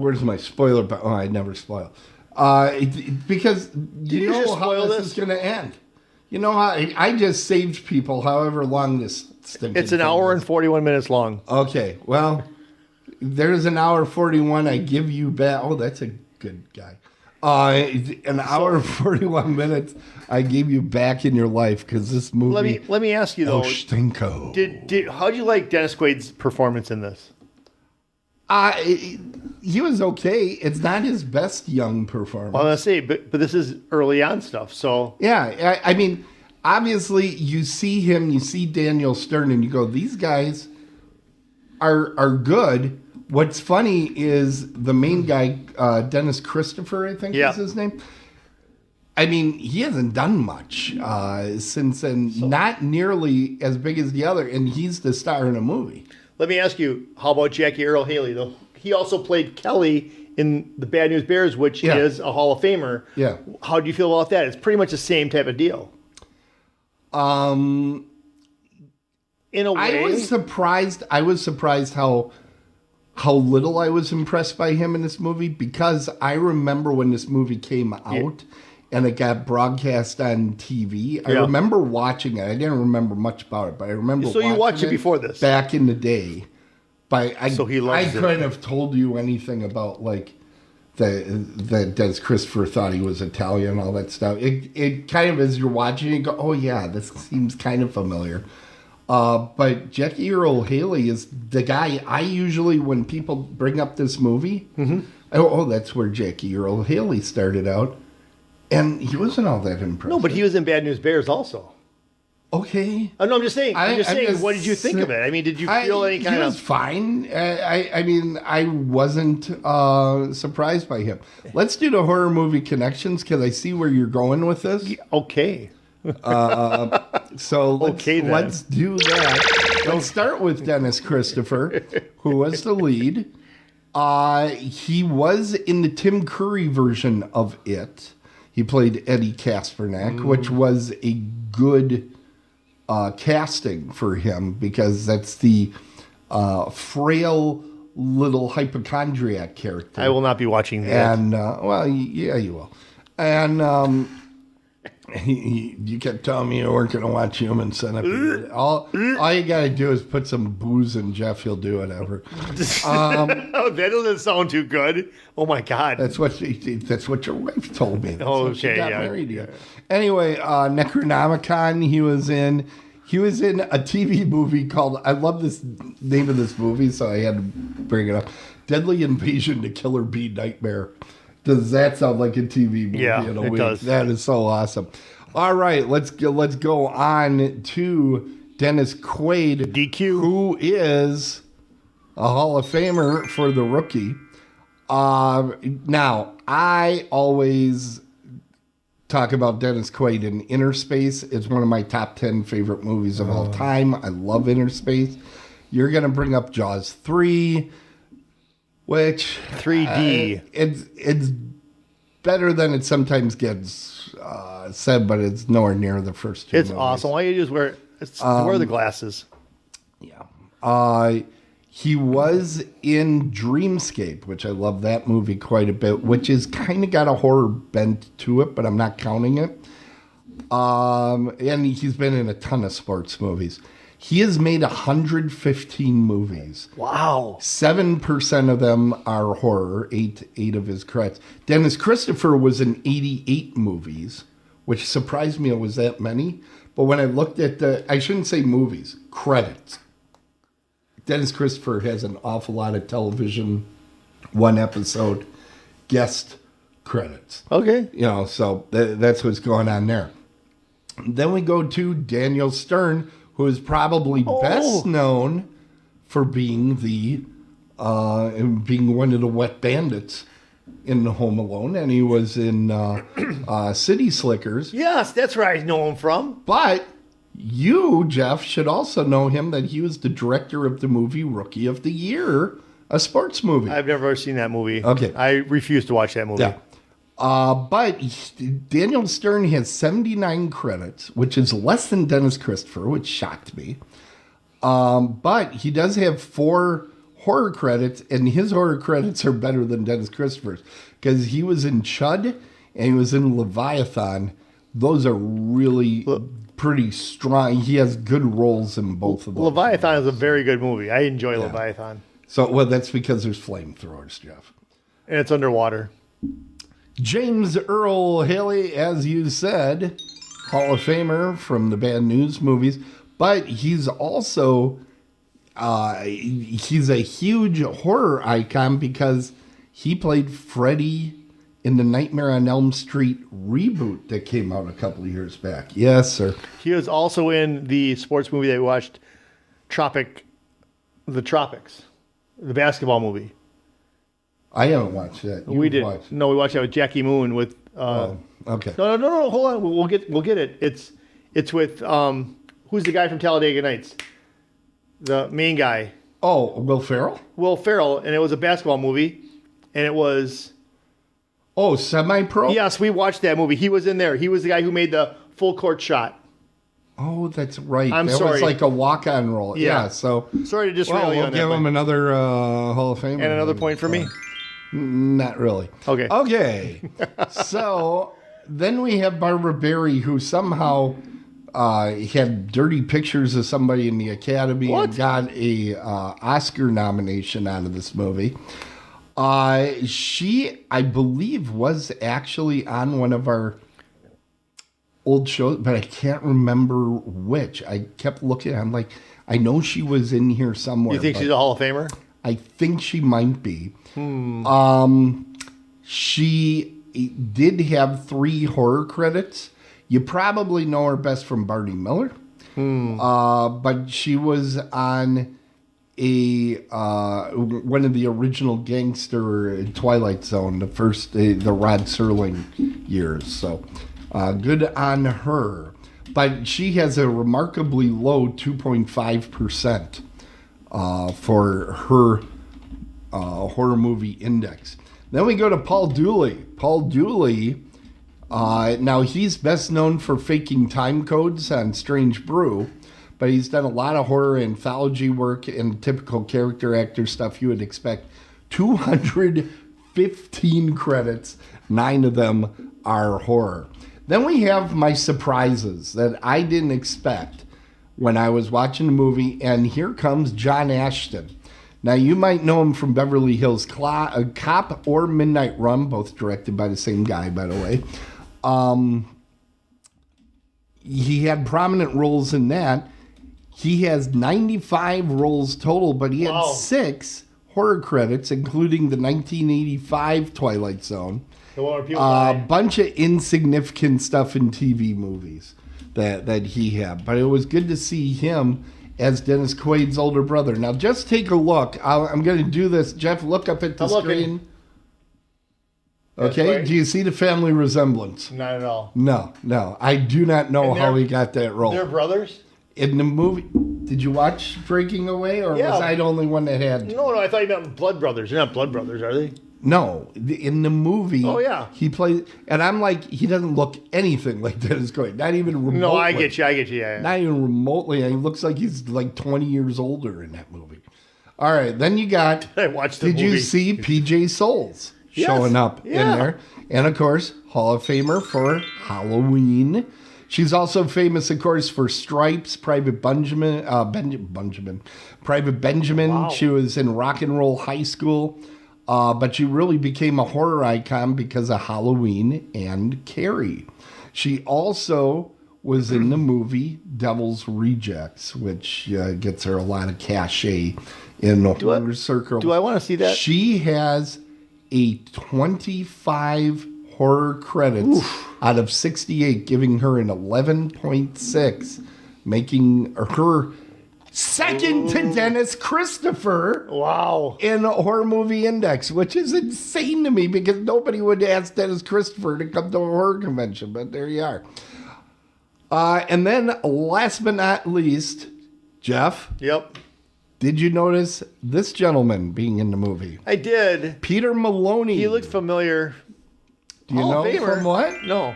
Where's my spoiler? Oh, I never spoil. Because you know how this is going to end. You know how I just saved people however long this stinking It's an hour and 41 minutes long. Okay, well, there's an hour 41. I give you back. Oh, that's a good guy. An hour and 41 minutes I gave you back in your life because this movie. Let me ask you though. Stinko. How'd you like Dennis Quaid's performance in this? He was okay. It's not his best young performance. Well, I was gonna say, but this is early on stuff. So yeah, I mean, obviously you see him, you see Daniel Stern, and you go, these guys are good. What's funny is the main guy, Dennis Christopher, I think is his name. I mean, he hasn't done much since then, not nearly as big as the other, and he's the star in a movie. Let me ask you, how about Jackie Earle Haley, though? He also played Kelly in the Bad News Bears, which is a Hall of Famer. Yeah. How do you feel about that? It's pretty much the same type of deal. In a way. I was surprised how little I was impressed by him in this movie, because I remember when this movie came out and it got broadcast on TV. I remember watching it. I didn't remember much about it, but I remember watching it. So you watched it before this? Back in the day. But I couldn't have told you anything about like that Dennis Christopher thought he was Italian and all that stuff. It kind of, as you're watching, you go, oh yeah, this seems kind of familiar. But Jackie Earle Haley is the guy I usually, when people bring up this movie, I go, oh, that's where Jackie Earle Haley started out. And he wasn't all that impressive. No, but he was in Bad News Bears also. Okay. Oh, no, I'm just saying. What did you think of it? I mean, did you feel any kind of... He was fine. I mean, I wasn't surprised by him. Let's do the horror movie connections, because I see where you're going with this. Okay. So let's do that. We'll start with Dennis Christopher, who was the lead. He was in the Tim Curry version of It. He played Eddie Kaspernak, which was a good casting for him, because that's the frail little hypochondriac character. I will not be watching that. And, well, yeah, you will. And you kept telling me you weren't going to watch Human Centipede. All you got to do is put some booze in Jeff. He'll do whatever. That doesn't sound too good. Oh, my God. That's what your wife told me. That's what she got married to. Anyway, Necronomicon, he was in a TV movie called, I love this name of this movie, so I had to bring it up, Deadly Invasion to Killer Bee Nightmare. Does that sound like a TV movie in a week? Does. That is so awesome. All right, let's go on to Dennis Quaid, DQ, who is a Hall of Famer for The Rookie. Now, I always talk about Dennis Quaid in Inner Space. It's one of my top 10 favorite movies of all time. I love Inner Space. You're going to bring up Jaws 3. Which 3D. It's better than it sometimes gets said, but it's nowhere near the first two. It's movies. awesome. Why you just wear the glasses? Yeah. He was in Dreamscape, which I love that movie quite a bit, which is kind of got a horror bent to it, but I'm not counting it. And he's been in a ton of sports movies. He has made 115 movies. Wow. 7% of them are horror, eight of his credits. Dennis Christopher was in 88 movies, which surprised me it was that many. But when I looked at I shouldn't say movies, credits. Dennis Christopher has an awful lot of television, one episode, guest credits. Okay. So that's what's going on there. Then we go to Daniel Stern, who is probably best known for being being one of the wet bandits in Home Alone, and he was in City Slickers. Yes, that's where I know him from. But you, Jeff, should also know him that he was the director of the movie Rookie of the Year, a sports movie. I've never seen that movie. Okay. I refuse to watch that movie. Yeah. But Daniel Stern has 79 credits, which is less than Dennis Christopher, which shocked me. But he does have 4 horror credits, and his horror credits are better than Dennis Christopher's, because he was in Chud and he was in Leviathan. Those are really pretty strong. He has good roles in both of those. Leviathan is a very good movie. I enjoy Leviathan. So, that's because there's flamethrowers, Jeff. And it's underwater. James Earl Haley, as you said, Hall of Famer from the Bad News movies, but he's also he's a huge horror icon because he played Freddy in the Nightmare on Elm Street reboot that came out a couple of years back. Yes, sir. He was also in the sports movie that we watched, The Tropics, the basketball movie. I haven't watched that. We did. No, we watched that with Jackie Moon with. Okay. No. Hold on. We'll get it. It's with who's the guy from Talladega Nights? The main guy. Oh, Will Ferrell? Will Ferrell, and it was a basketball movie, and it was. Oh, Semi-Pro? Yes, we watched that movie. He was in there. He was the guy who made the full court shot. Oh, that's right. That was like a walk-on role. Yeah. So sorry to disrail you we'll on that. give him another Hall of Fame. And another point for me? Not really. Okay. So then we have Barbara Barry, who somehow had dirty pictures of somebody in the Academy and got a Oscar nomination out of this movie. She, I believe, was actually on one of our old shows, but I can't remember which. I kept looking. I'm like, I know she was in here somewhere. You think she's a Hall of Famer? I think she might be. She did have 3 horror credits. You probably know her best from Barney Miller. But she was on one of the original gangster Twilight Zone, the first, the Rod Serling years. So good on her. But she has a remarkably low 2.5% for her horror movie index. Then we go to Paul Dooley. Paul Dooley, now he's best known for faking time codes on Strange Brew, but he's done a lot of horror anthology work and typical character actor stuff you would expect. 215 credits, 9 of them are horror. Then we have my surprises that I didn't expect when I was watching the movie, and here comes John Ashton. Now, you might know him from Beverly Hills Cop or Midnight Run, both directed by the same guy, by the way. He had prominent roles in that. He has 95 roles total, but he had 6 horror credits, including the 1985 Twilight Zone. A bunch of insignificant stuff in TV movies that he had. But it was good to see him as Dennis Quaid's older brother. Now, just take a look. I'm going to do this. Jeff, look up at the screen. Okay, do you see the family resemblance? Not at all. No. I do not know how he got that role. They're brothers? In the movie, did you watch Breaking Away, or was I the only one that had? No, I thought you meant blood brothers. They're not blood brothers, are they? No, in the movie, he plays, and I'm like, he doesn't look anything like Dennis Quaid, not even remotely. No, I get you, yeah. Not even remotely. He looks like he's like 20 years older in that movie. All right, then you got, I watched the movie. Did you see PJ Souls showing up in there? And of course, Hall of Famer for Halloween. She's also famous, of course, for Stripes, Private Benjamin. Private Benjamin. Wow. She was in Rock and Roll High School. But she really became a horror icon because of Halloween and Carrie. She also was in the movie Devil's Rejects, which gets her a lot of cachet in the horror circle. Do I want to see that? She has a 25 horror credits out of 68, giving her an 11.6, making her second to Dennis Christopher. Wow. In a horror movie index, which is insane to me because nobody would ask Dennis Christopher to come to a horror convention, but there you are. And then last but not least, Jeff. Yep. Did you notice this gentleman being in the movie? I did. Peter Maloney. He looked familiar. Do you know from what? No.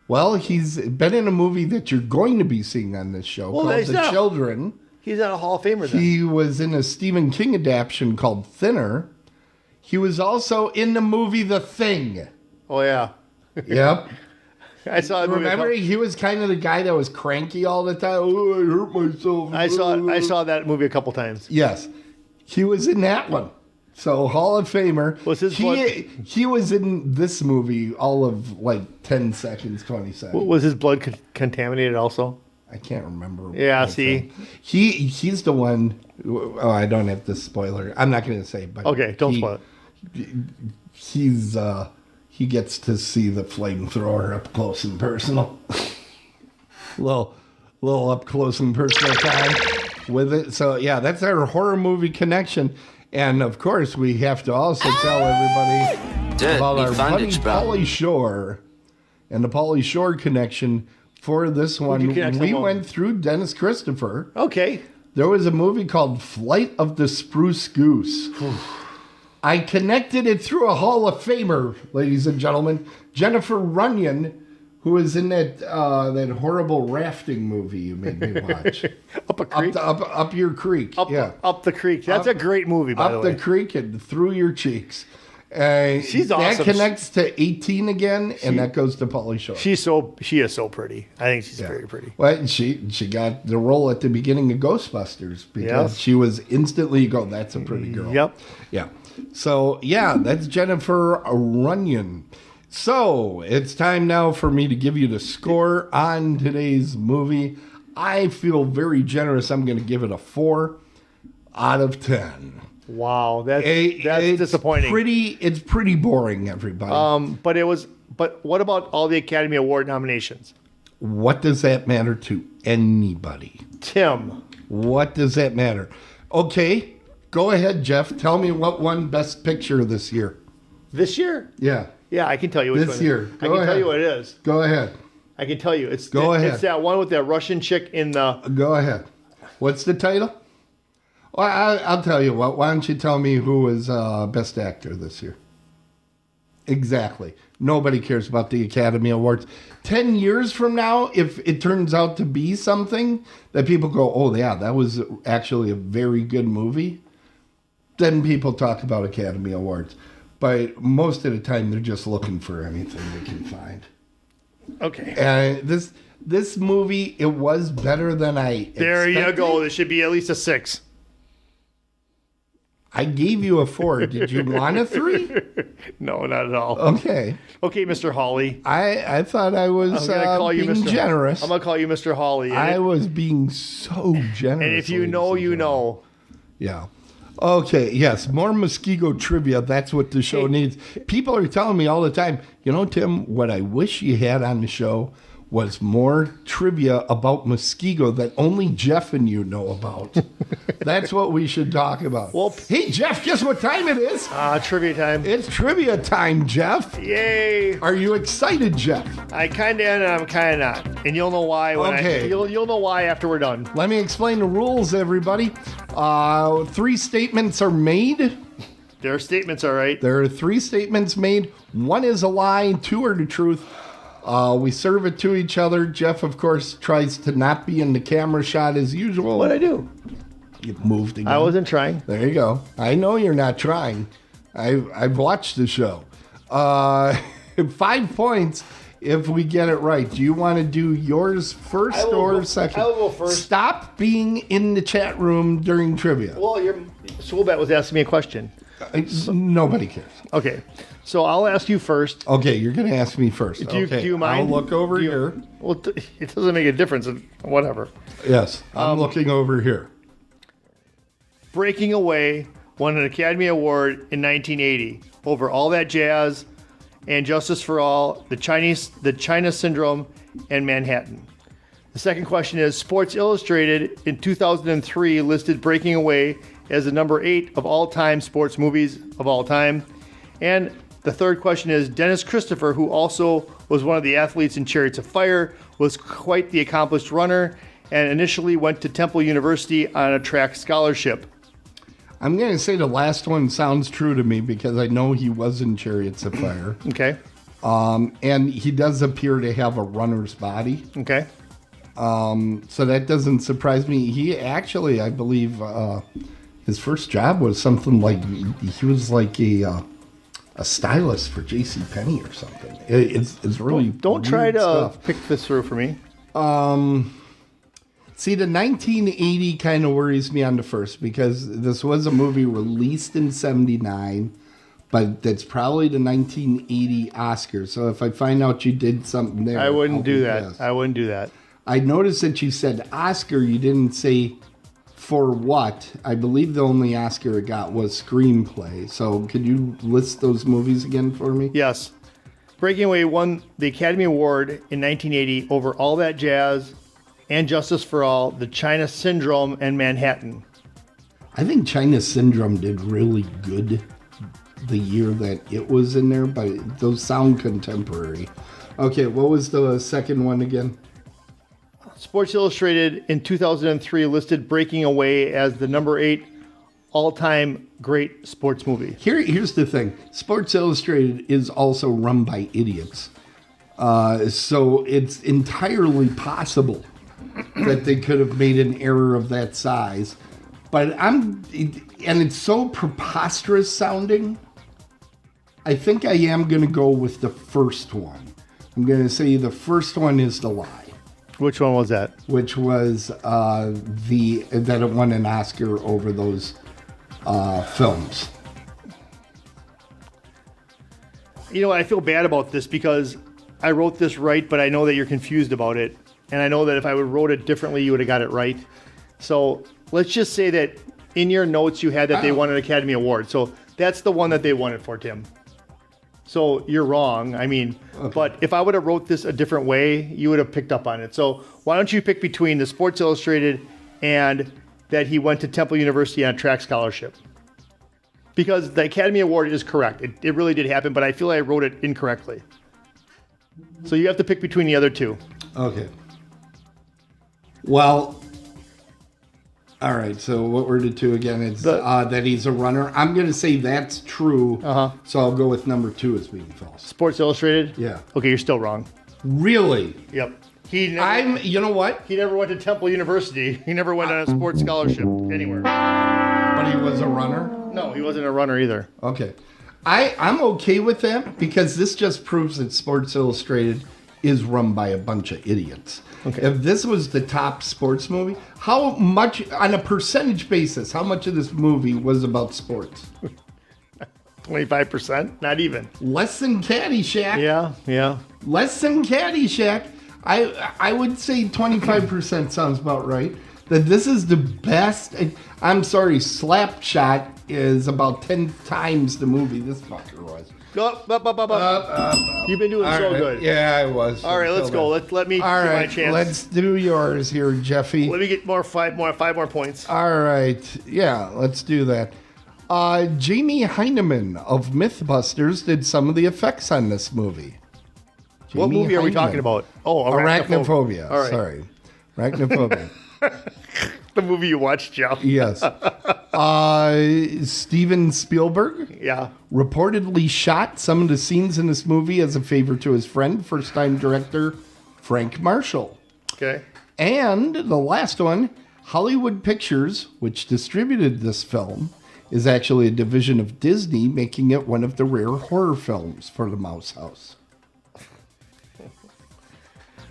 Well, he's been in a movie that you're going to be seeing on this show called The Children. He's not a Hall of Famer then. He was in a Stephen King adaptation called Thinner. He was also in the movie The Thing. Oh, yeah. Yep. I saw that movie. Remember, he was kind of the guy that was cranky all the time. Oh, I hurt myself. I saw that movie a couple times. Yes. He was in that one. So, Hall of Famer. Was his he was in this movie all of like 10 seconds, 20 seconds. Was his blood contaminated also? I can't remember. Yeah, see? He's the one. Oh, I don't have to spoiler. I'm not going to say, but. Okay, don't spoil it. He's he gets to see the flamethrower up close and personal. little up close and personal time with it. So yeah, that's our horror movie connection. And of course, we have to also tell everybody about our buddy Pauly Shore and the Pauly Shore connection for this one. We went through Dennis Christopher. Okay. There was a movie called Flight of the Spruce Goose. I connected it through a Hall of Famer, ladies and gentlemen. Jennifer Runyon, who was in that horrible rafting movie you made me watch. Up a creek? Up your creek. Up the creek. That's a great movie, by the way. Up the creek and through your cheeks. She's awesome. That connects to 18 again, and that goes to Pauly Shore. She is so pretty. I think she's very pretty. Well, she got the role at the beginning of Ghostbusters because she was instantly that's a pretty girl. Yep. Yeah. So, that's Jennifer Runyon. So, it's time now for me to give you the score on today's movie. I feel very generous. I'm going to give it a 4 out of 10. Wow, that's disappointing. It's pretty boring, everybody. But what about all the Academy Award nominations? What does that matter to anybody? Tim. What does that matter? Okay, go ahead, Jeff. Tell me what won Best Picture this year. This year? Yeah. Yeah, I can tell you which one. This year. I can tell you what it is. Go ahead. I can tell you. It's that one with that Russian chick in the... Go ahead. What's the title? Well, I'll tell you what. Why don't you tell me who was Best Actor this year? Exactly. Nobody cares about the Academy Awards. 10 years from now, if it turns out to be something that people go, oh, yeah, that was actually a very good movie, then people talk about Academy Awards. But most of the time, they're just looking for anything they can find. Okay. And this movie, it was better than I expected. There you go. There should be at least a 6. I gave you a 4. Did you want a 3? No, not at all. Okay. Okay, Mr. Hawley. I thought I was being generous. I'm going to call you Mr. Hawley. I was being so generous. And if you know, you know. Yeah. Okay, yes. More Muskego trivia. That's what the show needs. People are telling me all the time, Tim, what I wish you had on the show was more trivia about Muskego that only Jeff and you know about. That's what we should talk about. Well, hey, Jeff, guess what time it is? Trivia time. It's trivia time, Jeff. Yay. Are you excited, Jeff? I kind of am and I'm kind of not. And you'll know why. You'll know why after we're done. Let me explain the rules, everybody. 3 statements are made. There are statements, all right. There are 3 statements made. 1 is a lie, 2 are the truth. We serve it to each other. Jeff, of course, tries to not be in the camera shot as usual. What'd I do? You moved again. I wasn't trying. There you go. I know you're not trying. I've watched the show. 5 points if we get it right. Do you want to do yours first or second? I will go first. Stop being in the chat room during trivia. Well, your Swoolbat was asking me a question. Nobody cares. Okay. So I'll ask you first. Okay, you're going to ask me first. Do you mind? I'll look over here. Well, it doesn't make a difference. Whatever. Yes, I'm looking over here. Breaking Away won an Academy Award in 1980 over All That Jazz and Justice for All, The China Syndrome, and Manhattan. The second question is, Sports Illustrated in 2003 listed Breaking Away as the number 8 of all-time sports movies of all time. And the third question is, Dennis Christopher, who also was one of the athletes in Chariots of Fire, was quite the accomplished runner and initially went to Temple University on a track scholarship. I'm going to say the last one sounds true to me because I know he was in Chariots of Fire. Okay. And he does appear to have a runner's body. Okay. So that doesn't surprise me. He actually, I believe, his first job was something like, he was like a stylist for JCPenney or something. It's really Don't try to pick this through for me. See, the 1980 kind of worries me on the first because this was a movie released in 79, but that's probably the 1980 Oscars. So if I find out you did something there, I wouldn't do that. I wouldn't do that. I noticed that you said Oscar. You didn't say for what. I believe the only Oscar it got was screenplay. So could you list those movies again for me? Yes. Breaking Away won the Academy Award in 1980 over All That Jazz and Justice for All, The China Syndrome, and Manhattan. I think China Syndrome did really good the year that it was in there, but those sound contemporary. Okay, what was the second one again? Sports Illustrated in 2003 listed Breaking Away as the number 8 all-time great sports movie. Here's the thing. Sports Illustrated is also run by idiots. So it's entirely possible that they could have made an error of that size. But and it's so preposterous sounding, I think I am going to go with the first one. I'm going to say the first one is the lie. Which one was that? Which was that it won an Oscar over those films. You know, I feel bad about this because I wrote this right, but I know that you're confused about it. And I know that if I would wrote it differently, you would have got it right. So let's just say that in your notes you had that they won an Academy Award. So that's the one that they won it for, Tim. So you're wrong. I mean, okay. But if I would have wrote this a different way, you would have picked up on it. So why don't you pick between the Sports Illustrated and that he went to Temple University on a track scholarship? Because the Academy Award is correct. It really did happen, but I feel like I wrote it incorrectly. So you have to pick between the other two. Okay. Well, all right. So what were the two again? It's that he's a runner. I'm going to say that's true. So I'll go with number 2 as being false. Sports Illustrated? Yeah. Okay, you're still wrong. Really? Yep. You know what? He never went to Temple University. He never went on a sports scholarship anywhere. But he was a runner? No, he wasn't a runner either. Okay. I'm okay with that because this just proves that Sports Illustrated is run by a bunch of idiots. Okay. If this was the top sports movie, how much, on a percentage basis, how much of this movie was about sports? 25%? Not even. Less than Caddyshack. Yeah. Less than Caddyshack. I would say 25% sounds about right. That this is the best. I'm sorry, Slapshot is about 10 times the movie this fucker was. You've been doing so good. Yeah, I was. All right, let's go. Let me get my chance. Let's do yours here, Jeffy. Let me get five more points. All right. Yeah, let's do that. Jamie Heineman of Mythbusters did some of the effects on this movie. What movie are we talking about? Oh, Arachnophobia. All right. Sorry. Arachnophobia. The movie you watched, Joe. Yes. Steven Spielberg. Yeah. Reportedly shot some of the scenes in this movie as a favor to his friend, first-time director Frank Marshall. Okay. And the last one, Hollywood Pictures, which distributed this film, is actually a division of Disney, making it one of the rare horror films for the Mouse House.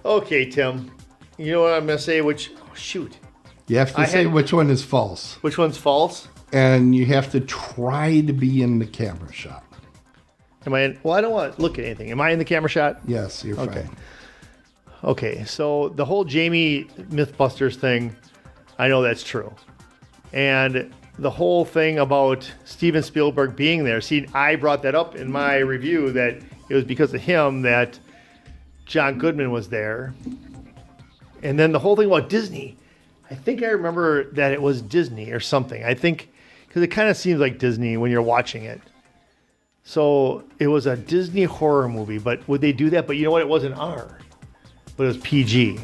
Okay, Tim. You know what I'm going to say? Shoot. You have to say which one is false. Which one's false? And you have to try to be in the camera shot. Am I in? Well, I don't want to look at anything. Am I in the camera shot? Yes, you're okay. fine. Okay, so the whole Jamie Mythbusters thing, I know that's true. And the whole thing about Steven Spielberg being there, see, I brought that up in my review that it was because of him that John Goodman was there. And then the whole thing about Disney, I think I remember that it was Disney or something. I think, because it kind of seems like Disney when you're watching it. So it was a Disney horror movie, but would they do that? But you know what? It wasn't R, but it was PG.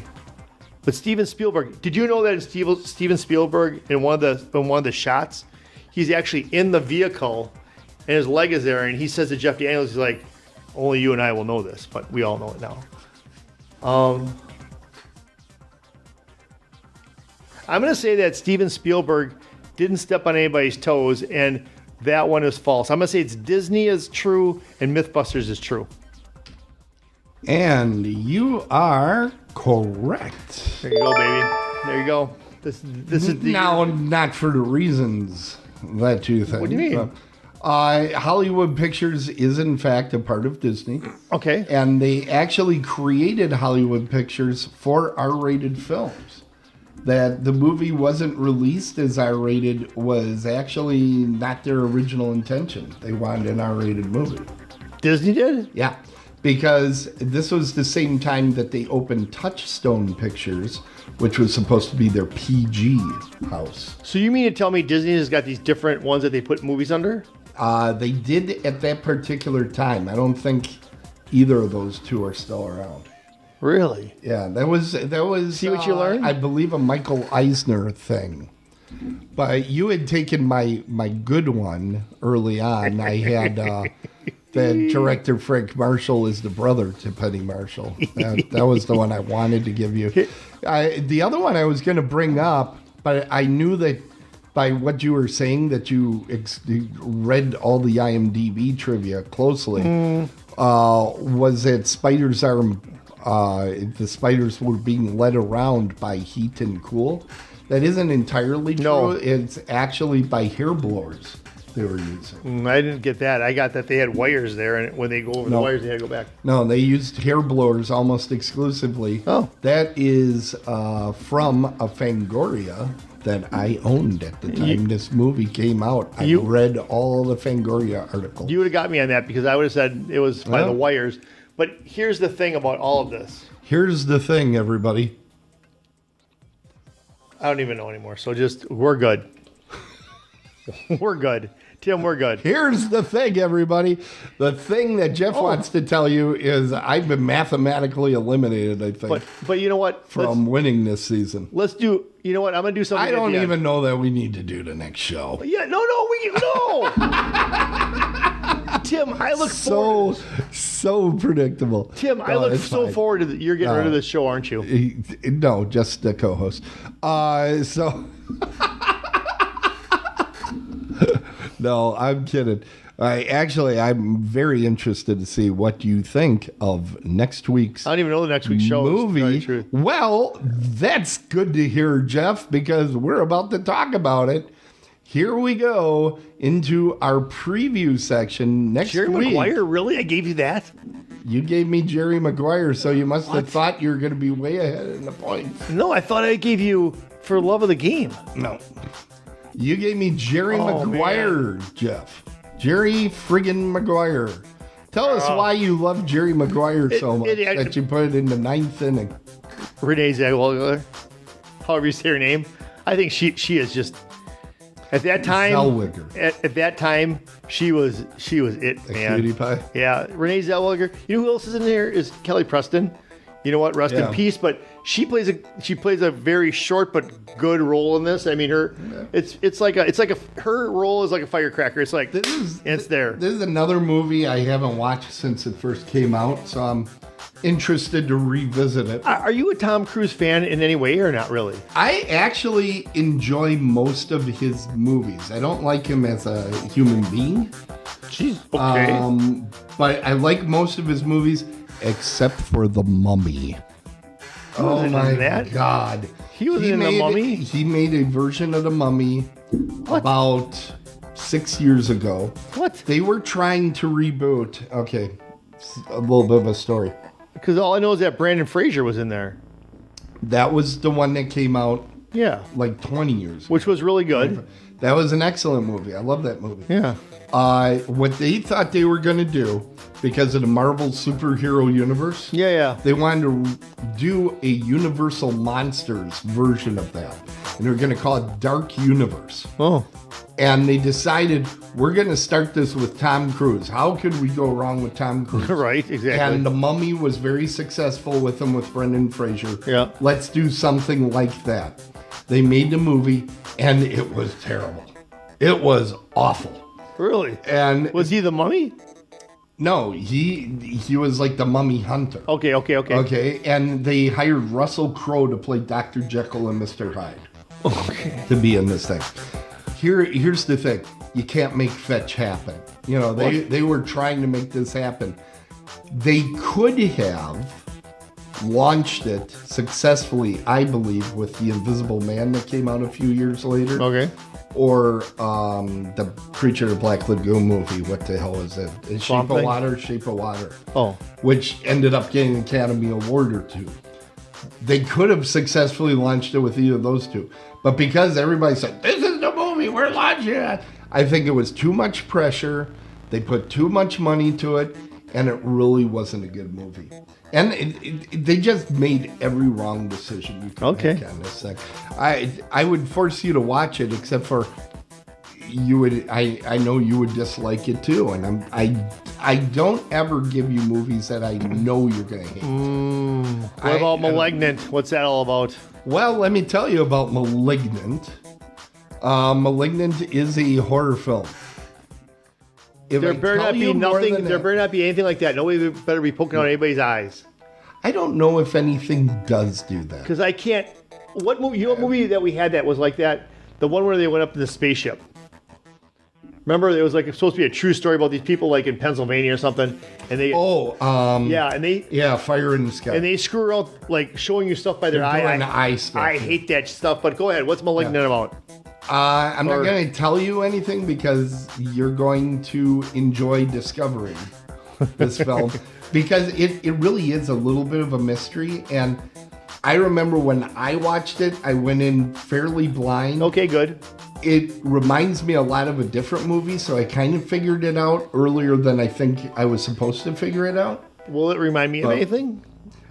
But Steven Spielberg, did you know that Steven Spielberg in one of the shots, he's actually in the vehicle and his leg is there, and he says to Jeff Daniels, he's like, only you and I will know this, but we all know it now. I'm going to say that Steven Spielberg didn't step on anybody's toes, and that one is false. I'm going to say it's Disney is true and Mythbusters is true. And you are correct. There you go, baby. There you go. This is the... Now, not for the reasons that you think. What do you mean? Hollywood Pictures is, in fact, a part of Disney. Okay. And they actually created Hollywood Pictures for R-rated films. That the movie wasn't released as R-rated was actually not their original intention. They wanted an R-rated movie. Disney did? Yeah. because this was the same time that they opened Touchstone Pictures, which was supposed to be their PG house. So you mean to tell me Disney has got these different ones that they put movies under? They did at that particular time. I don't think either of those two are still around. Really? Yeah, that was. See what you learned? I believe a Michael Eisner thing. But you had taken my good one early on. I had the director Frank Marshall is the brother to Penny Marshall. That was the one I wanted to give you. The other one I was going to bring up, but I knew that by what you were saying that you read all the IMDb trivia closely, was that spiders are the spiders were being led around by heat and cool. That isn't entirely true. No. It's actually by hair blowers they were using. I didn't get that. I got that they had wires there, and when they go over the wires, they had to go back. No, they used hair blowers almost exclusively. Oh. That is from a Fangoria that I owned at the time this movie came out. I read all the Fangoria articles. You would have got me on that because I would have said it was by the wires. But here's the thing about all of this. Here's the thing, everybody. I don't even know anymore. So we're good. We're good. Tim, we're good. Here's the thing, everybody. The thing that Jeff wants to tell you is I've been mathematically eliminated, I think. But you know what? From winning this season. Let's do, you know what? I'm going to do something. I don't even know that we need to do the next show. Yeah, no. Tim, I look so predictable. Tim, I look so forward to you're getting rid of this show, aren't you? No, just the co-host. No, I'm kidding. I'm very interested to see what you think of next week's I don't even know the next week's show movie. Well, that's good to hear, Jeff, because we're about to talk about it. Here we go into our preview section next week. Jerry Maguire, really? I gave you that? You gave me Jerry Maguire, so you must have thought you were going to be way ahead in the points. No, I thought I gave you For Love of the Game. No. You gave me Jerry Maguire, man. Jeff. Jerry friggin' Maguire. Tell us why you love Jerry Maguire so much that you put it in the ninth inning. Renee Zellweger, however you say her name. I think she is just... At that time, at that time, she was it, man. Cutie pie. Yeah, Renee Zellweger. You know who else is in there? Is Kelly Preston. You know what? Rest in peace. But she plays a very short but good role in this. I mean, her role is like a firecracker. It's like it's there. This is another movie I haven't watched since it first came out, so I'm interested to revisit it. Are you a Tom Cruise fan in any way or not really? I actually enjoy most of his movies. I don't like him as a human being. Jeez, okay. But I like most of his movies except for The Mummy. Oh my God. He was in The Mummy? He made a version of The Mummy about 6 years ago. What? They were trying to reboot. Okay, a little bit of a story. Because all I know is that Brandon Fraser was in there. That was the one that came out like 20 years ago. Which was really good. That was an excellent movie. I love that movie. Yeah. What they thought they were going to do, because of the Marvel superhero universe, they wanted to do a Universal Monsters version of that. And they were going to call it Dark Universe. Oh. And they decided, we're going to start this with Tom Cruise. How could we go wrong with Tom Cruise? Right, exactly. And The Mummy was very successful with him, with Brendan Fraser. Yeah. Let's do something like that. They made the movie, and it was terrible. It was awful. Really? And was he the mummy? No, he was like the mummy hunter. Okay. Okay, and they hired Russell Crowe to play Dr. Jekyll and Mr. Hyde. Okay. To be in this thing. Here's the thing. You can't make fetch happen. You know, they were trying to make this happen. They could have launched it successfully, I believe, with The Invisible Man that came out a few years later. Okay. Or the Creature of the Black Lagoon movie. What the hell is it? Shape of Water. Oh. Which ended up getting an Academy Award or two. They could have successfully launched it with either of those two. But because everybody said, this is the movie, we're launching it, I think it was too much pressure. They put too much money to it. and it really wasn't a good movie. And they just made every wrong decision you can make on this thing. I would force you to watch it, except for you would. I know you would dislike it too, and I don't ever give you movies that I know you're going to hate. What about Malignant? What's that all about? Well, let me tell you about Malignant. Malignant is a horror film. There better not be nothing. There better not be anything like that. Nobody better be poking out anybody's eyes. I don't know if anything does do that. Because I can't. What movie? You know what movie that we had that was like that? The one where they went up in the spaceship. Remember, it was like supposed to be a true story about these people like in Pennsylvania or something, and they. Fire in the Sky. And they screw around like showing you stuff by their eye. I hate that stuff. But go ahead. What's Malignant about? I'm not going to tell you anything because you're going to enjoy discovering this film because it really is a little bit of a mystery. And I remember when I watched it, I went in fairly blind. Okay, good. It reminds me a lot of a different movie, so I kind of figured it out earlier than I think I was supposed to figure it out. Will it remind me of anything?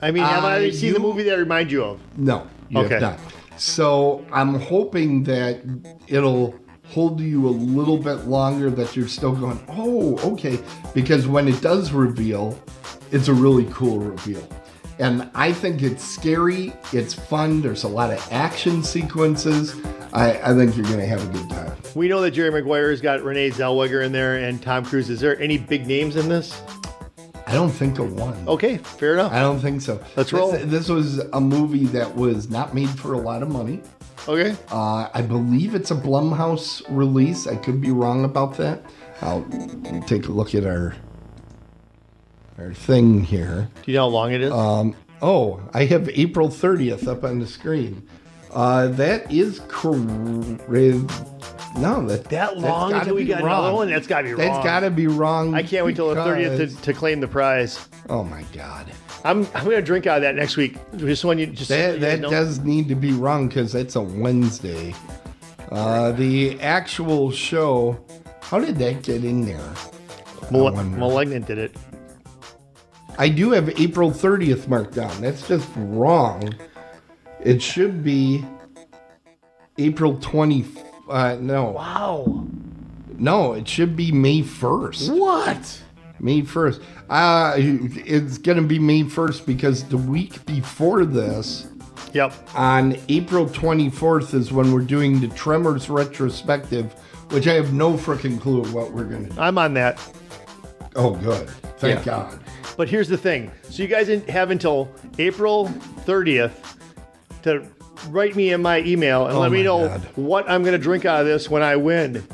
I mean, have I seen the movie that reminds you of? No, you have not. So I'm hoping that it'll hold you a little bit longer, that you're still going, oh, okay. Because when it does reveal, it's a really cool reveal. And I think it's scary, it's fun, there's a lot of action sequences. I think you're going to have a good time. We know that Jerry Maguire's got Renee Zellweger in there and Tom Cruise. Is there any big names in this? I don't think of one. Okay, fair enough. I don't think so. Let's roll. This was a movie that was not made for a lot of money. Okay. I believe it's a Blumhouse release. I could be wrong about that. I'll take a look at our thing here. Do you know how long it is? I have April 30th up on the screen. That is correct. No, that long until we got another one? That's got to be wrong. That's got to be wrong. I can't wait till the 30th to claim the prize. Oh my God. I'm going to drink out of that next week. That does need to be wrong because it's a Wednesday. The actual show, how did that get in there? Malignant did it. I do have April 30th marked down. That's just wrong. It should be April 24th. No. Wow. No, it should be May 1st. What? May 1st. It's going to be May 1st because the week before this, on April 24th is when we're doing the Tremors retrospective, which I have no freaking clue what we're going to do. I'm on that. Oh, good. Thank God. But here's the thing. So you guys have until April 30th to write me in my email and let me know what I'm going to drink out of this when I win.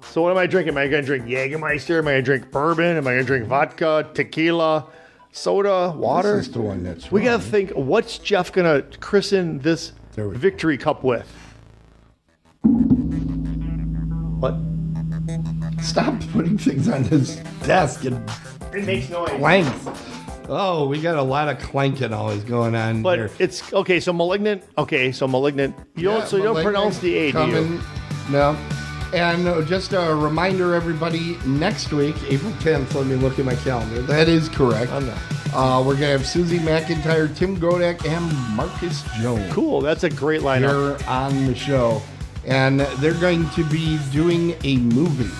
So what am I drinking? Am I going to drink Jägermeister? Am I going to drink bourbon? Am I going to drink vodka, tequila, soda, water? This is the one that's We got to think, what's Jeff going to christen this victory cup with? What? Stop putting things on his desk and it makes noise. Clanks. Oh, we got a lot of clanking always going on but here. It's okay. So Malignant. You don't pronounce the A, do you? No. And just a reminder, everybody, next week, April 10th, let me look at my calendar. That is correct. We're going to have Susie McIntyre, Tim Godak, and Marcus Jones. Cool. That's a great lineup. Here on the show. And they're going to be doing a movie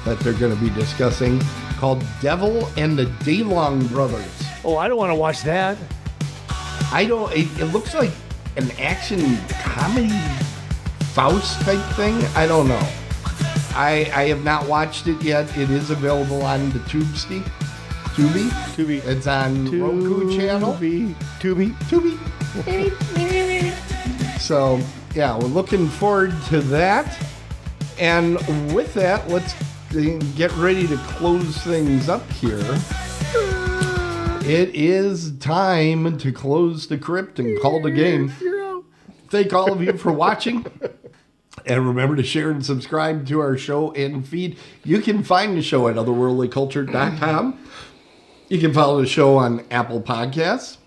that they're going to be discussing called Devil and the Daylong Brothers. Oh, I don't want to watch that. It looks like an action comedy Faust type thing. I don't know. I have not watched it yet. It is available on the Tubi. It's on Roku channel. Tubi. So, yeah, we're looking forward to that. And with that, let's get ready to close things up here. It is time to close the crypt and call the game. Thank all of you for watching. And remember to share and subscribe to our show and feed. You can find the show at otherworldlyculture.com. You can follow the show on Apple Podcasts,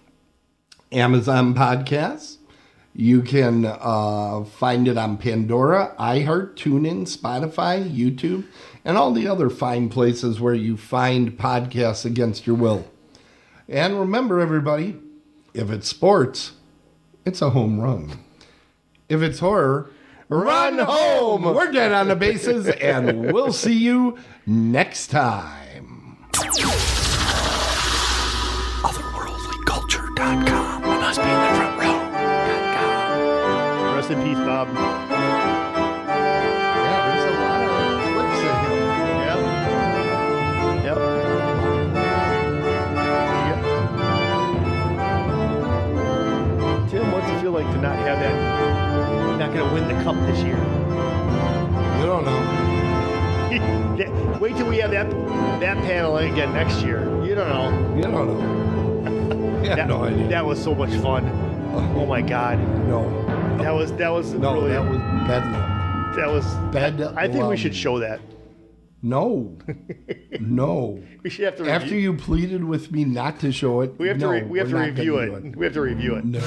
Amazon Podcasts. You can find it on Pandora, iHeart, TuneIn, Spotify, YouTube, and all the other fine places where you find podcasts against your will. And remember, everybody, if it's sports, it's a home run. If it's horror, run home. We're Dead on the Bases, and we'll see you next time. Otherworldlyculture.com. We must be in the front row.com. Rest in peace, Bob. Yeah, there's a lot of clips in here. Yep. Tim, what's it feel like to not have that? Not going to win the cup this year. You don't know. Wait till we have that panel again next year. You don't know. You don't know. You have no idea. That was so much fun. Oh my God. No. That was No, really, that was bedlam. that was Bedlam. I think we should show that. No. No. We should have to review. After you pleaded with me not to show it, We have to review it. We have to review it. No.